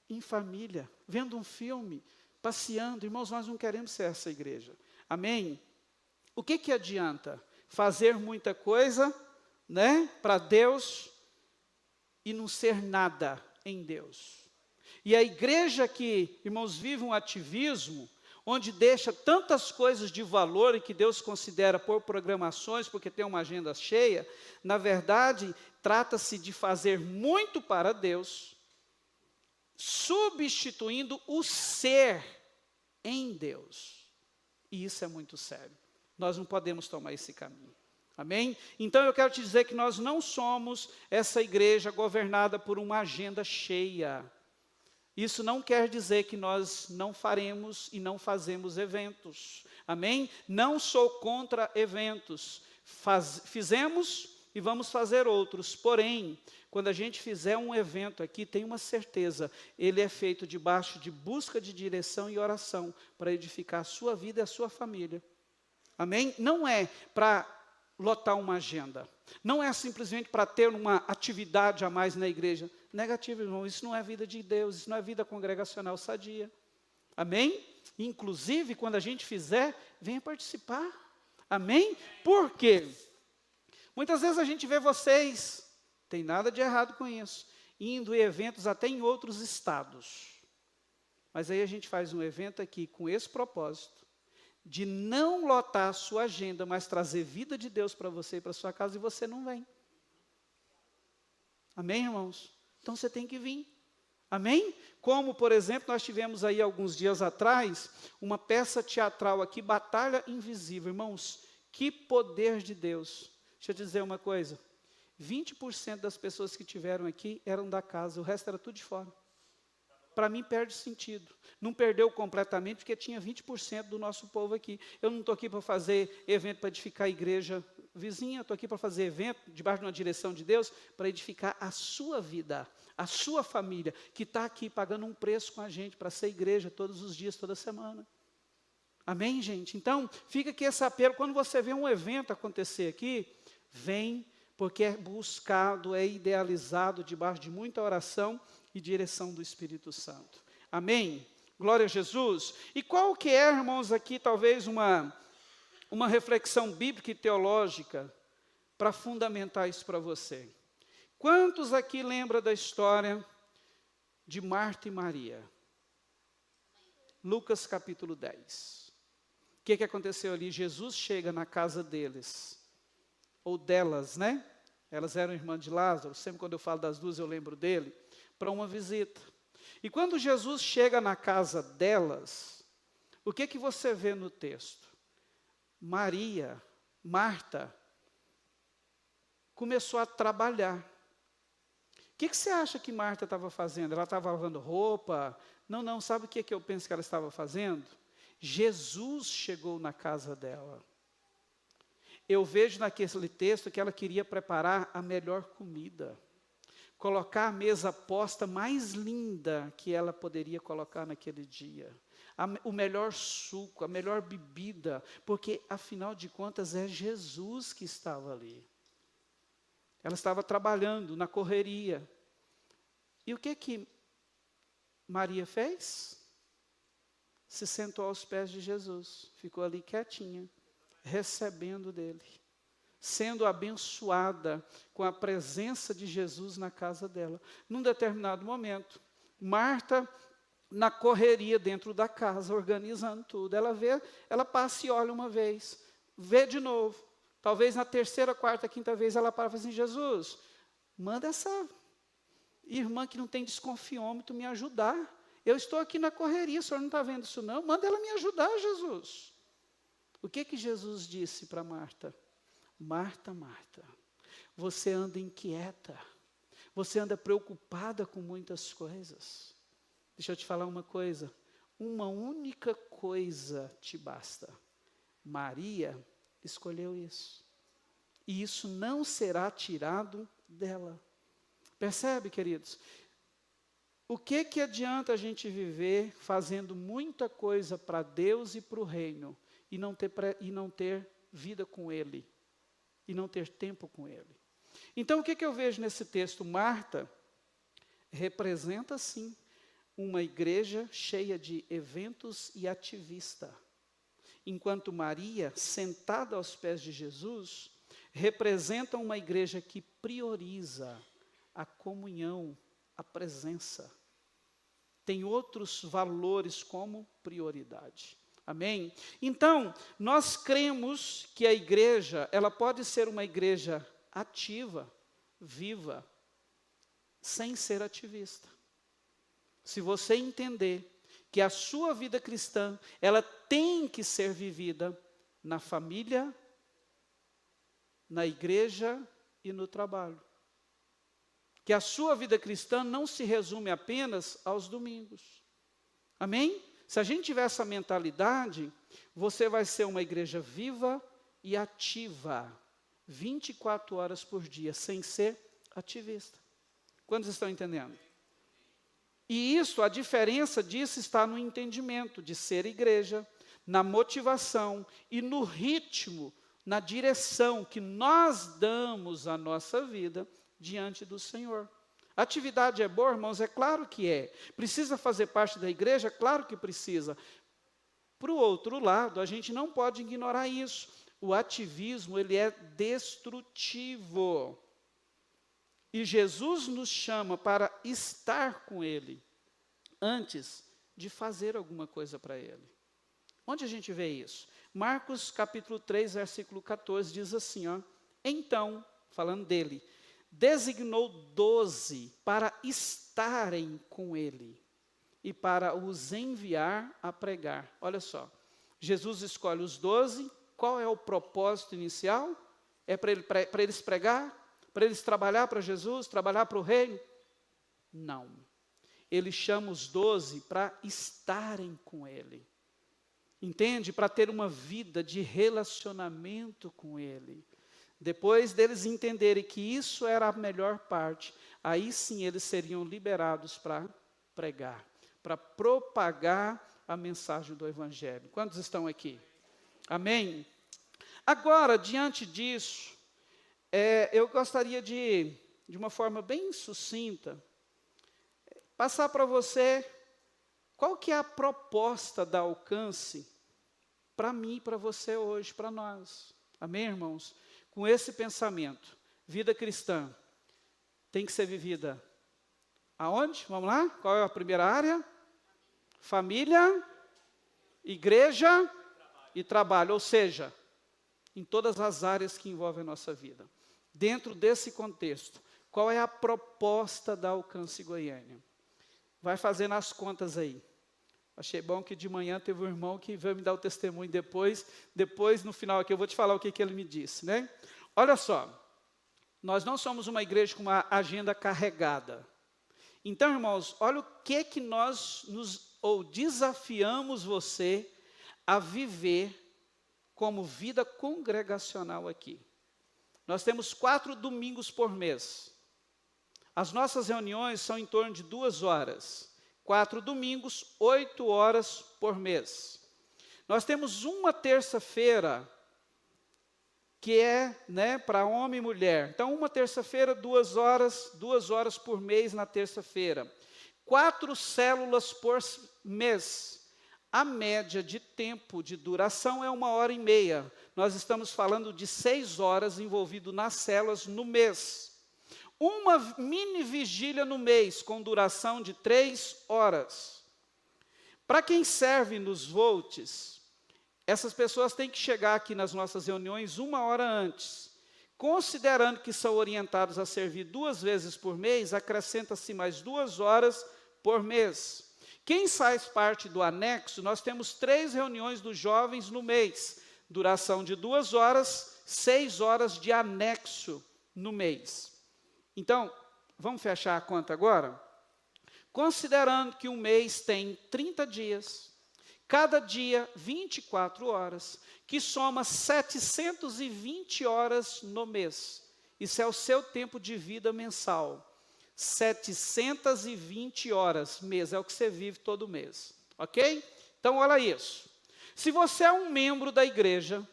Em família, vendo um filme, passeando. Irmãos, nós não queremos ser essa igreja. Amém? O que adianta fazer muita coisa, né, para Deus e não ser nada em Deus? E a igreja que, irmãos, vive um ativismo, onde deixa tantas coisas de valor e que Deus considera por programações, porque tem uma agenda cheia, na verdade, trata-se de fazer muito para Deus, substituindo o ser em Deus. E isso é muito sério. Nós não podemos tomar esse caminho. Amém? Então eu quero te dizer que nós não somos essa igreja governada por uma agenda cheia. Isso não quer dizer que nós não faremos e não fazemos eventos. Amém? Não sou contra eventos. Fizemos e vamos fazer outros. Porém, quando a gente fizer um evento aqui, tem uma certeza, ele é feito debaixo de busca de direção e oração para edificar a sua vida e a sua família. Amém? Não é para lotar uma agenda. Não é simplesmente para ter uma atividade a mais na igreja. Negativo, irmão, isso não é vida de Deus, isso não é vida congregacional sadia. Amém? Inclusive, quando a gente fizer, venha participar. Amém? Por quê? Muitas vezes a gente vê vocês, tem nada de errado com isso, indo em eventos até em outros estados. Mas aí a gente faz um evento aqui com esse propósito, de não lotar a sua agenda, mas trazer vida de Deus para você e para sua casa, e você não vem. Amém, irmãos? Então você tem que vir. Amém? Como, por exemplo, nós tivemos aí alguns dias atrás, uma peça teatral aqui, Batalha Invisível. Irmãos, que poder de Deus. Deixa eu dizer uma coisa. 20% das pessoas que tiveram aqui eram da casa, o resto era tudo de fora. Para mim perde sentido. Não perdeu completamente, porque tinha 20% do nosso povo aqui. Eu não estou aqui para fazer evento para edificar a igreja vizinha, estou aqui para fazer evento, debaixo de uma direção de Deus, para edificar a sua vida, a sua família, que está aqui pagando um preço com a gente, para ser igreja todos os dias, toda semana. Amém, gente? Então, fica aqui esse apelo, quando você vê um evento acontecer aqui, vem, porque é buscado, é idealizado, debaixo de muita oração e direção do Espírito Santo. Amém? Glória a Jesus. E qual que é, irmãos, aqui talvez uma reflexão bíblica e teológica para fundamentar isso para você? Quantos aqui lembram da história de Marta e Maria? Lucas capítulo 10. O que aconteceu ali? Jesus chega na casa deles, ou delas, né? Elas eram irmãs de Lázaro, sempre quando eu falo das duas eu lembro dele, para uma visita. E quando Jesus chega na casa delas, o que você vê no texto? Maria, Marta, começou a trabalhar. O que você acha que Marta estava fazendo? Ela estava lavando roupa? Não, sabe o que eu penso que ela estava fazendo? Jesus chegou na casa dela. Eu vejo naquele texto que ela queria preparar a melhor comida, colocar a mesa posta mais linda que ela poderia colocar naquele dia, o melhor suco, a melhor bebida, porque afinal de contas é Jesus que estava ali. Ela estava trabalhando na correria. E o que Maria fez? Se sentou aos pés de Jesus, ficou ali quietinha, recebendo dele, sendo abençoada com a presença de Jesus na casa dela. Num determinado momento, Marta, na correria dentro da casa, organizando tudo, ela passa e olha uma vez, vê de novo, talvez na terceira, quarta, quinta vez, ela para e fala assim, Jesus, manda essa irmã que não tem desconfiômetro me ajudar. Eu estou aqui na correria, o senhor não está vendo isso não? Manda ela me ajudar, Jesus. O que Jesus disse para Marta? Marta, Marta, você anda inquieta, você anda preocupada com muitas coisas. Deixa eu te falar uma coisa, uma única coisa te basta. Maria escolheu isso. E isso não será tirado dela. Percebe, queridos? O que adianta a gente viver fazendo muita coisa para Deus e para o reino e não ter vida com Ele, e não ter tempo com Ele? Então, o que eu vejo nesse texto? Marta representa, sim, uma igreja cheia de eventos e ativista, enquanto Maria, sentada aos pés de Jesus, representa uma igreja que prioriza a comunhão, a presença. Tem outros valores como prioridade. Amém? Então, nós cremos que a igreja, ela pode ser uma igreja ativa, viva, sem ser ativista. Se você entender que a sua vida cristã, ela tem que ser vivida na família, na igreja e no trabalho. Que a sua vida cristã não se resume apenas aos domingos. Amém? Se a gente tiver essa mentalidade, você vai ser uma igreja viva e ativa, 24 horas por dia, sem ser ativista. Quantos estão entendendo? E isso, a diferença disso está no entendimento de ser igreja, na motivação e no ritmo, na direção que nós damos à nossa vida diante do Senhor. A atividade é boa, irmãos? É claro que é. Precisa fazer parte da igreja? Claro que precisa. Por outro lado, a gente não pode ignorar isso. O ativismo, ele é destrutivo. E Jesus nos chama para estar com Ele, antes de fazer alguma coisa para Ele. Onde a gente vê isso? Marcos capítulo 3, versículo 14, diz assim, ó, então, falando dele, designou 12 para estarem com ele e para os enviar a pregar. Olha só, Jesus escolhe os 12, qual é o propósito inicial? É para eles pregar? Para eles trabalhar para Jesus, trabalhar para o reino? Não. Ele chama os 12 para estarem com ele. Entende? Para ter uma vida de relacionamento com ele. Depois deles entenderem que isso era a melhor parte, aí sim eles seriam liberados para pregar, para propagar a mensagem do Evangelho. Quantos estão aqui? Amém? Agora, diante disso, eu gostaria de uma forma bem sucinta, passar para você qual que é a proposta da Alcance para mim e para você hoje, para nós. Amém, irmãos? Com esse pensamento, vida cristã tem que ser vivida aonde? Vamos lá? Qual é a primeira área? Família, igreja e trabalho, ou seja, em todas as áreas que envolvem a nossa vida. Dentro desse contexto, qual é a proposta da Alcance Goiânia? Vai fazendo as contas aí. Achei bom que de manhã teve um irmão que veio me dar o testemunho depois no final aqui eu vou te falar o que ele me disse, né? Olha só, nós não somos uma igreja com uma agenda carregada. Então, irmãos, olha o que nós desafiamos você a viver como vida congregacional aqui. Nós temos 4 domingos por mês. As nossas reuniões são em torno de 2 horas. 4 domingos, 8 horas por mês. Nós temos uma terça-feira, que é, para homem e mulher. Então, uma terça-feira, 2 horas por mês na terça-feira. 4 células por mês. A média de tempo de duração é 1h30. Nós estamos falando de 6 horas envolvido nas células no mês. Uma mini vigília no mês, com duração de 3 horas. Para quem serve nos Volts, essas pessoas têm que chegar aqui nas nossas reuniões 1 hora antes. Considerando que são orientados a servir 2 vezes por mês, acrescenta-se mais 2 horas por mês. Quem faz parte do anexo, nós temos 3 reuniões dos jovens no mês. Duração de 2 horas, 6 horas de anexo no mês. Então, vamos fechar a conta agora? Considerando que um mês tem 30 dias, cada dia 24 horas, que soma 720 horas no mês. Isso é o seu tempo de vida mensal. 720 horas mês, é o que você vive todo mês. Ok? Então, olha isso. Se você é um membro da igreja,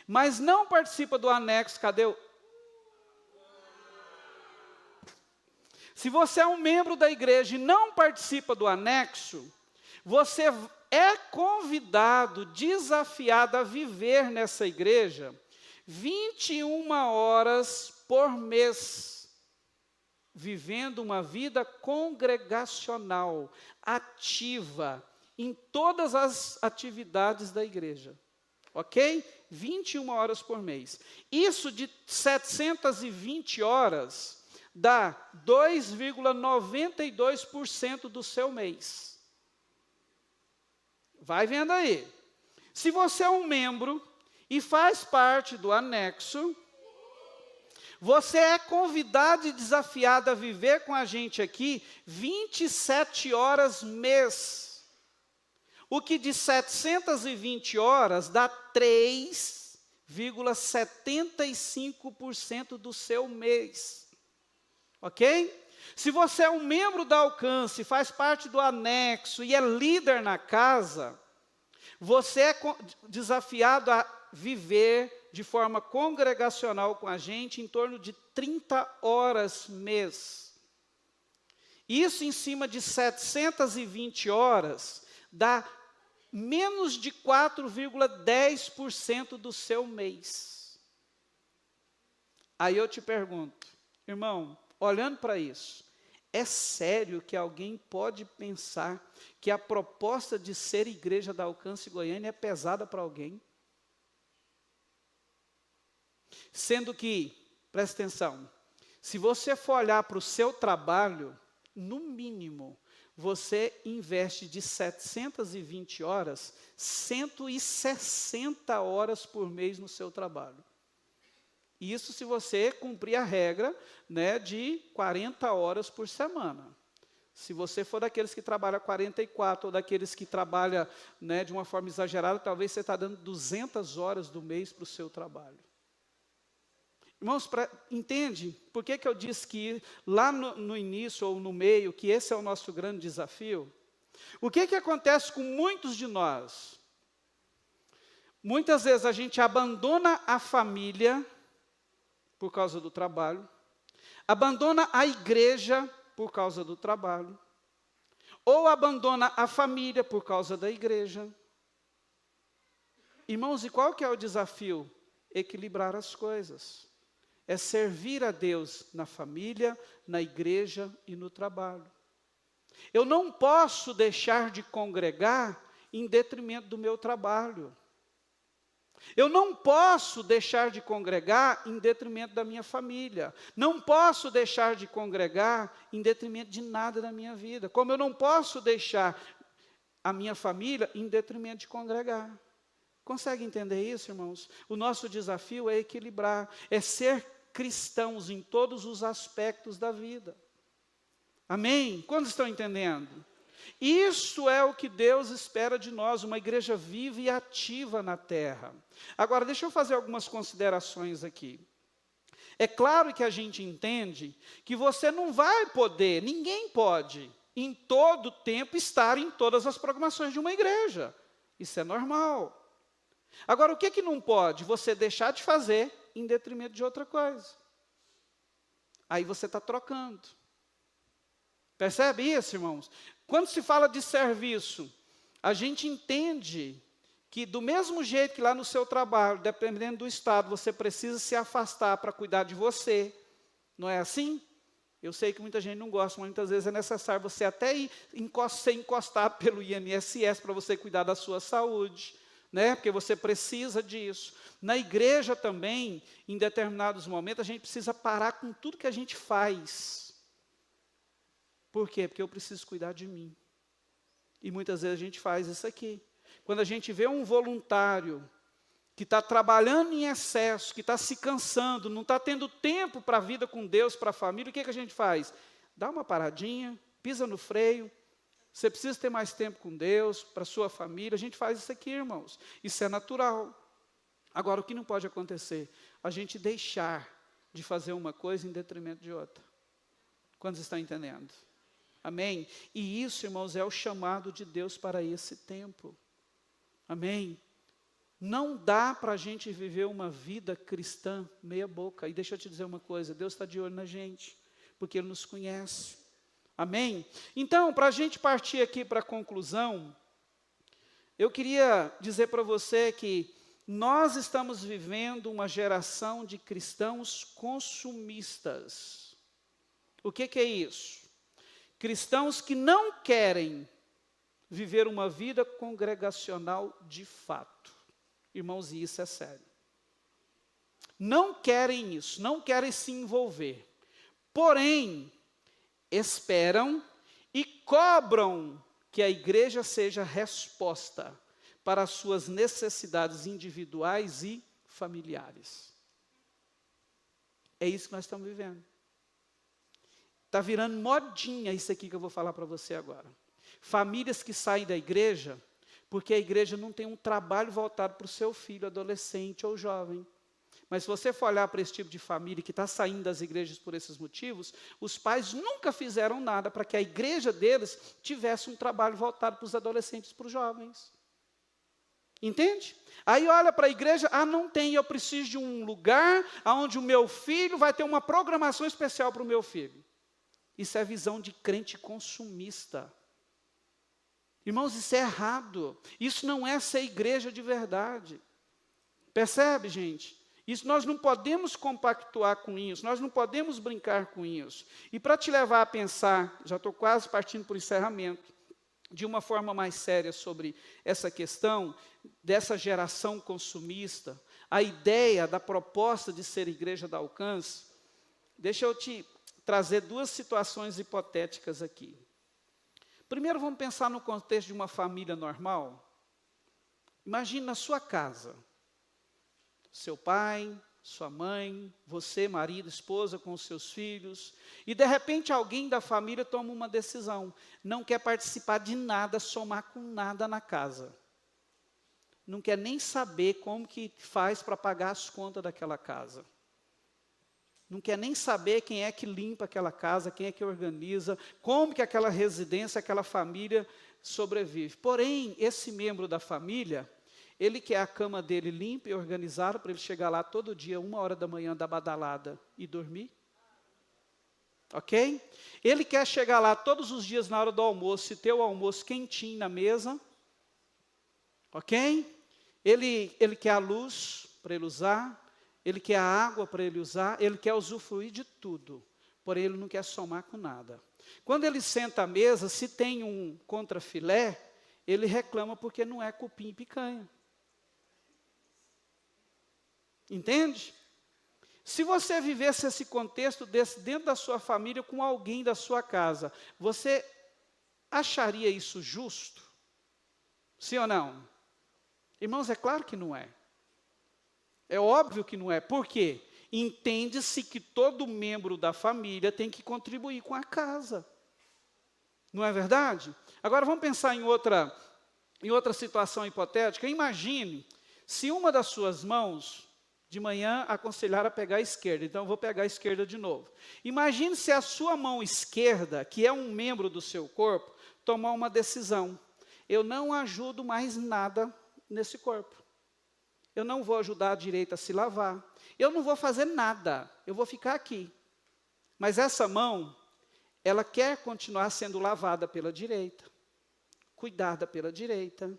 mas não participa do anexo, cadê o... Se você é um membro da igreja e não participa do anexo, você é convidado, desafiado a viver nessa igreja 21 horas por mês, vivendo uma vida congregacional, ativa, em todas as atividades da igreja. Ok? 21 horas por mês. Isso de 720 horas... dá 2,92% do seu mês. Vai vendo aí. Se você é um membro e faz parte do anexo, você é convidado e desafiado a viver com a gente aqui 27 horas mês. O que de 720 horas dá 3,75% do seu mês. Ok? Se você é um membro da Alcance, faz parte do anexo e é líder na casa, você é desafiado a viver de forma congregacional com a gente em torno de 30 horas mês. Isso em cima de 720 horas dá menos de 4,10% do seu mês. Aí eu te pergunto, irmão, olhando para isso, é sério que alguém pode pensar que a proposta de ser igreja da Alcance Goiânia é pesada para alguém? Sendo que, presta atenção, se você for olhar para o seu trabalho, no mínimo, você investe de 720 horas, 160 horas por mês no seu trabalho. Isso se você cumprir a regra, de 40 horas por semana. Se você for daqueles que trabalham 44, ou daqueles que trabalham de uma forma exagerada, talvez você está dando 200 horas do mês para o seu trabalho. Irmãos, entende por que eu disse que lá no início ou no meio, que esse é o nosso grande desafio? O que acontece com muitos de nós? Muitas vezes a gente abandona a família por causa do trabalho, abandona a igreja por causa do trabalho, ou abandona a família por causa da igreja. Irmãos, e qual que é o desafio? Equilibrar as coisas. É servir a Deus na família, na igreja e no trabalho. Eu não posso deixar de congregar em detrimento do meu trabalho. Eu não posso deixar de congregar em detrimento da minha família. Não posso deixar de congregar em detrimento de nada da minha vida. Como eu não posso deixar a minha família em detrimento de congregar. Consegue entender isso, irmãos? O nosso desafio é equilibrar, é ser cristãos em todos os aspectos da vida. Amém? Quantos estão entendendo? Isso é o que Deus espera de nós, uma igreja viva e ativa na terra. Agora, deixa eu fazer algumas considerações aqui. É claro que a gente entende que você não vai poder, ninguém pode, em todo tempo, estar em todas as programações de uma igreja. Isso é normal. Agora, o que não pode? Você deixar de fazer em detrimento de outra coisa. Aí você está trocando. Percebe isso, irmãos? Quando se fala de serviço, a gente entende que do mesmo jeito que lá no seu trabalho, dependendo do estado, você precisa se afastar para cuidar de você. Não é assim? Eu sei que muita gente não gosta, mas muitas vezes é necessário você até ser encostado pelo INSS para você cuidar da sua saúde, né? Porque você precisa disso. Na igreja também, em determinados momentos, a gente precisa parar com tudo que a gente faz. Por quê? Porque eu preciso cuidar de mim. E muitas vezes a gente faz isso aqui. Quando a gente vê um voluntário que está trabalhando em excesso, que está se cansando, não está tendo tempo para a vida com Deus, para a família, o que a gente faz? Dá uma paradinha, pisa no freio. Você precisa ter mais tempo com Deus, para a sua família. A gente faz isso aqui, irmãos. Isso é natural. Agora, o que não pode acontecer? A gente deixar de fazer uma coisa em detrimento de outra. Quantos estão entendendo? Amém? E isso, irmãos, é o chamado de Deus para esse tempo. Amém? Não dá para a gente viver uma vida cristã meia boca. E deixa eu te dizer uma coisa, Deus está de olho na gente, porque Ele nos conhece. Amém? Então, para a gente partir aqui para a conclusão, eu queria dizer para você que nós estamos vivendo uma geração de cristãos consumistas. O que é isso? Cristãos que não querem viver uma vida congregacional de fato. Irmãos, e isso é sério. Não querem isso, não querem se envolver. Porém, esperam e cobram que a igreja seja resposta para as suas necessidades individuais e familiares. É isso que nós estamos vivendo. Está virando modinha isso aqui que eu vou falar para você agora. Famílias que saem da igreja porque a igreja não tem um trabalho voltado para o seu filho, adolescente ou jovem. Mas se você for olhar para esse tipo de família que está saindo das igrejas por esses motivos, os pais nunca fizeram nada para que a igreja deles tivesse um trabalho voltado para os adolescentes e para os jovens. Entende? Aí olha para a igreja, não tem, eu preciso de um lugar onde o meu filho vai ter uma programação especial para o meu filho. Isso é visão de crente consumista. Irmãos, isso é errado. Isso não é ser igreja de verdade. Percebe, gente? Isso nós não podemos compactuar com isso, nós não podemos brincar com isso. E para te levar a pensar, já estou quase partindo para o encerramento, de uma forma mais séria sobre essa questão dessa geração consumista, a ideia da proposta de ser igreja da alcance, deixa eu te trazer duas situações hipotéticas aqui. Primeiro, vamos pensar no contexto de uma família normal. Imagine na sua casa, seu pai, sua mãe, você, marido, esposa, com os seus filhos, e de repente alguém da família toma uma decisão, não quer participar de nada, somar com nada na casa. Não quer nem saber como que faz para pagar as contas daquela casa. Não quer nem saber quem é que limpa aquela casa, quem é que organiza, como que aquela residência, aquela família sobrevive. Porém, esse membro da família, ele quer a cama dele limpa e organizada para ele chegar lá todo dia, 1h da manhã, dar badalada e dormir. Ok? Ele quer chegar lá todos os dias na hora do almoço e ter o almoço quentinho na mesa. Ok? Ele quer a luz para ele usar. Ele quer a água para ele usar, ele quer usufruir de tudo, porém ele não quer somar com nada. Quando ele senta à mesa, se tem um contrafilé, ele reclama porque não é cupim e picanha. Entende? Se você vivesse esse contexto desse dentro da sua família com alguém da sua casa, você acharia isso justo? Sim ou não? Irmãos, é claro que não é. É óbvio que não é. Por quê? Entende-se que todo membro da família tem que contribuir com a casa. Não é verdade? Agora vamos pensar em outra situação hipotética. Imagine se uma das suas mãos, de manhã, aconselhar a pegar a esquerda. Então, eu vou pegar a esquerda de novo. Imagine se a sua mão esquerda, que é um membro do seu corpo, tomar uma decisão. Eu não ajudo mais nada nesse corpo. Eu não vou ajudar a direita a se lavar. Eu não vou fazer nada. Eu vou ficar aqui. Mas essa mão, ela quer continuar sendo lavada pela direita, cuidada pela direita.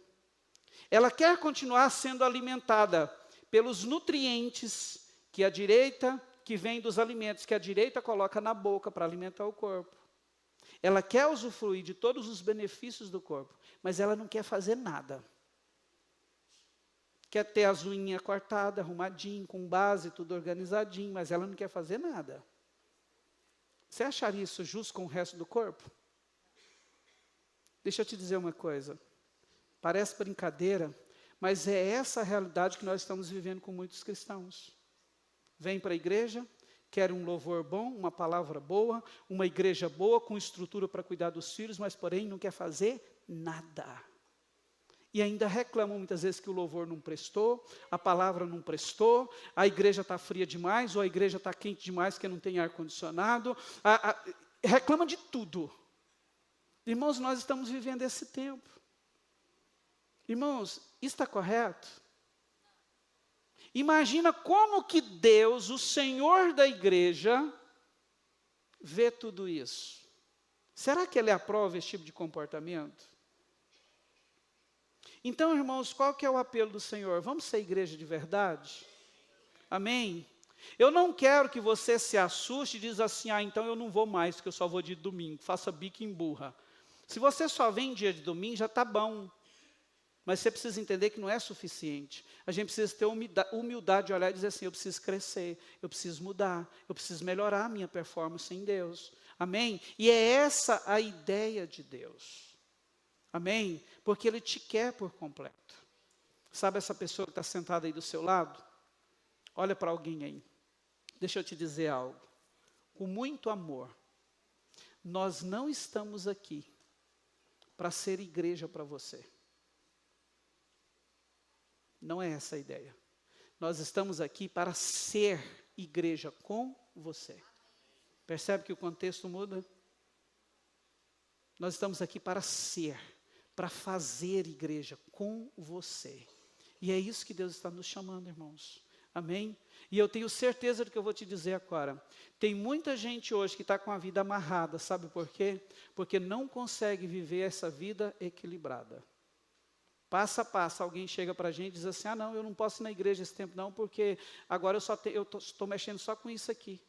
Ela quer continuar sendo alimentada pelos nutrientes que vem dos alimentos que a direita coloca na boca para alimentar o corpo. Ela quer usufruir de todos os benefícios do corpo, mas ela não quer fazer nada. Quer ter as unhas cortadas, arrumadinho, com base, tudo organizadinho, mas ela não quer fazer nada. Você acharia isso justo com o resto do corpo? Deixa eu te dizer uma coisa. Parece brincadeira, mas é essa a realidade que nós estamos vivendo com muitos cristãos. Vem para a igreja, quer um louvor bom, uma palavra boa, uma igreja boa, com estrutura para cuidar dos filhos, mas porém não quer fazer nada. E ainda reclamam muitas vezes que o louvor não prestou, a palavra não prestou, a igreja está fria demais, ou a igreja está quente demais porque não tem ar-condicionado. Reclama de tudo. Irmãos, nós estamos vivendo esse tempo. Irmãos, isso está correto? Imagina como que Deus, o Senhor da igreja, vê tudo isso. Será que Ele aprova esse tipo de comportamento? Então, irmãos, qual que é o apelo do Senhor? Vamos ser igreja de verdade? Amém? Eu não quero que você se assuste e diz assim, então eu não vou mais, porque eu só vou de domingo, faça bico em burra. Se você só vem dia de domingo, já está bom. Mas você precisa entender que não é suficiente. A gente precisa ter humildade de olhar e dizer assim, eu preciso crescer, eu preciso mudar, eu preciso melhorar a minha performance em Deus. Amém? E é essa a ideia de Deus. Amém? Porque Ele te quer por completo. Sabe essa pessoa que está sentada aí do seu lado? Olha para alguém aí. Deixa eu te dizer algo. Com muito amor, nós não estamos aqui para ser igreja para você. Não é essa a ideia. Nós estamos aqui para ser igreja com você. Percebe que o contexto muda? Nós estamos aqui para ser, para fazer igreja com você. E é isso que Deus está nos chamando, irmãos. Amém? E eu tenho certeza do que eu vou te dizer agora. Tem muita gente hoje que está com a vida amarrada, sabe por quê? Porque não consegue viver essa vida equilibrada. Passo a passo, alguém chega para a gente e diz assim, não, eu não posso ir na igreja esse tempo não, porque agora eu estou mexendo só com isso aqui.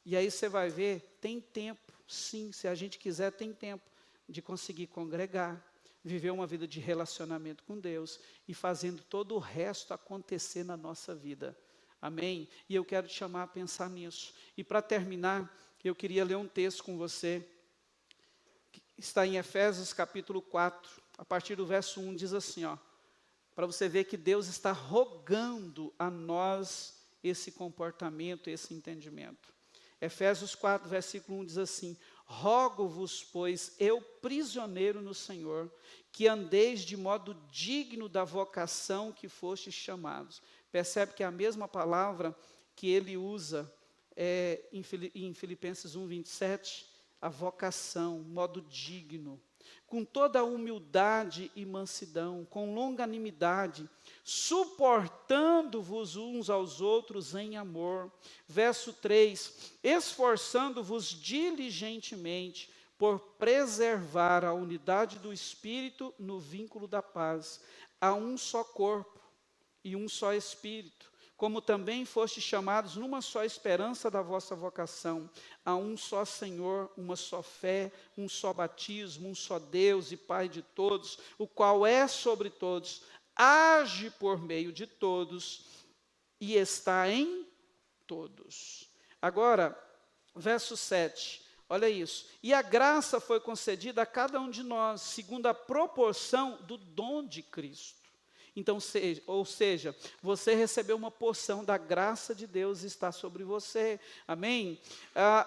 E aí você vai ver, tem tempo, sim, se a gente quiser, tem tempo de conseguir congregar, viver uma vida de relacionamento com Deus e fazendo todo o resto acontecer na nossa vida. Amém? E eu quero te chamar a pensar nisso. E para terminar, eu queria ler um texto com você, que está em Efésios capítulo 4, a partir do verso 1, diz assim, para você ver que Deus está rogando a nós esse comportamento, esse entendimento. Efésios 4, versículo 1 diz assim, rogo-vos, pois, eu prisioneiro no Senhor, que andeis de modo digno da vocação que fostes chamados. Percebe que é a mesma palavra que ele usa em Filipenses 1, 27, a vocação, modo digno. Com toda a humildade e mansidão, com longanimidade, suportando-vos uns aos outros em amor. Verso 3, esforçando-vos diligentemente por preservar a unidade do Espírito no vínculo da paz. Há um só corpo e um só Espírito, como também fostes chamados numa só esperança da vossa vocação. Há um só Senhor, uma só fé, um só batismo, um só Deus e Pai de todos, o qual é sobre todos, age por meio de todos e está em todos. Agora, verso 7, olha isso. E a graça foi concedida a cada um de nós, segundo a proporção do dom de Cristo. Então, ou seja, você recebeu uma porção da graça de Deus e está sobre você. Amém?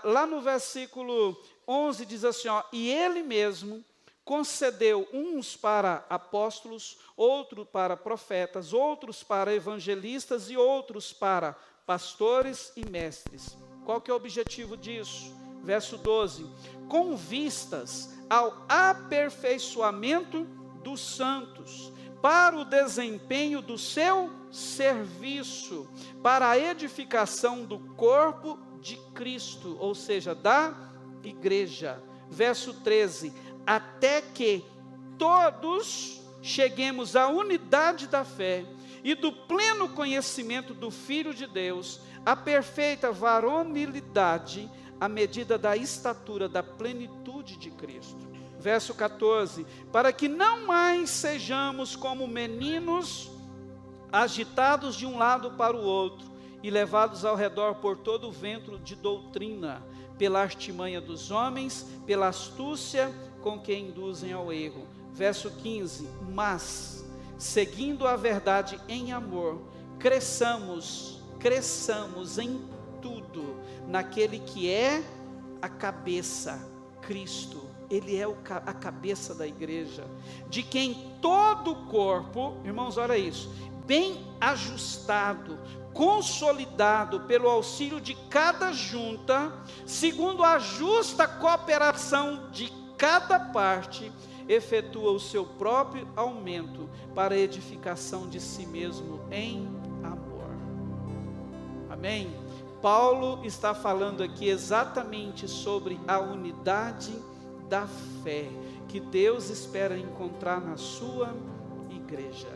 Lá no versículo 11 diz assim, ó, e Ele mesmo concedeu uns para apóstolos, outros para profetas, outros para evangelistas e outros para pastores e mestres. Qual que é o objetivo disso? Verso 12, com vistas ao aperfeiçoamento dos santos, para o desempenho do seu serviço, para a edificação do corpo de Cristo, ou seja, da igreja. Verso 13, até que todos cheguemos à unidade da fé e do pleno conhecimento do Filho de Deus, à perfeita varonilidade, à medida da estatura da plenitude de Cristo. Verso 14, para que não mais sejamos como meninos, agitados de um lado para o outro, e levados ao redor por todo o vento de doutrina, pela artimanha dos homens, pela astúcia com que induzem ao erro. Verso 15, mas, seguindo a verdade em amor, cresçamos em tudo, naquele que é a cabeça, Cristo. Ele é a cabeça da igreja, de quem todo o corpo, irmãos, olha isso, bem ajustado, consolidado pelo auxílio de cada junta, segundo a justa cooperação de cada parte, efetua o seu próprio aumento para a edificação de si mesmo em amor. Amém? Paulo está falando aqui exatamente sobre a unidade da fé que Deus espera encontrar na sua igreja.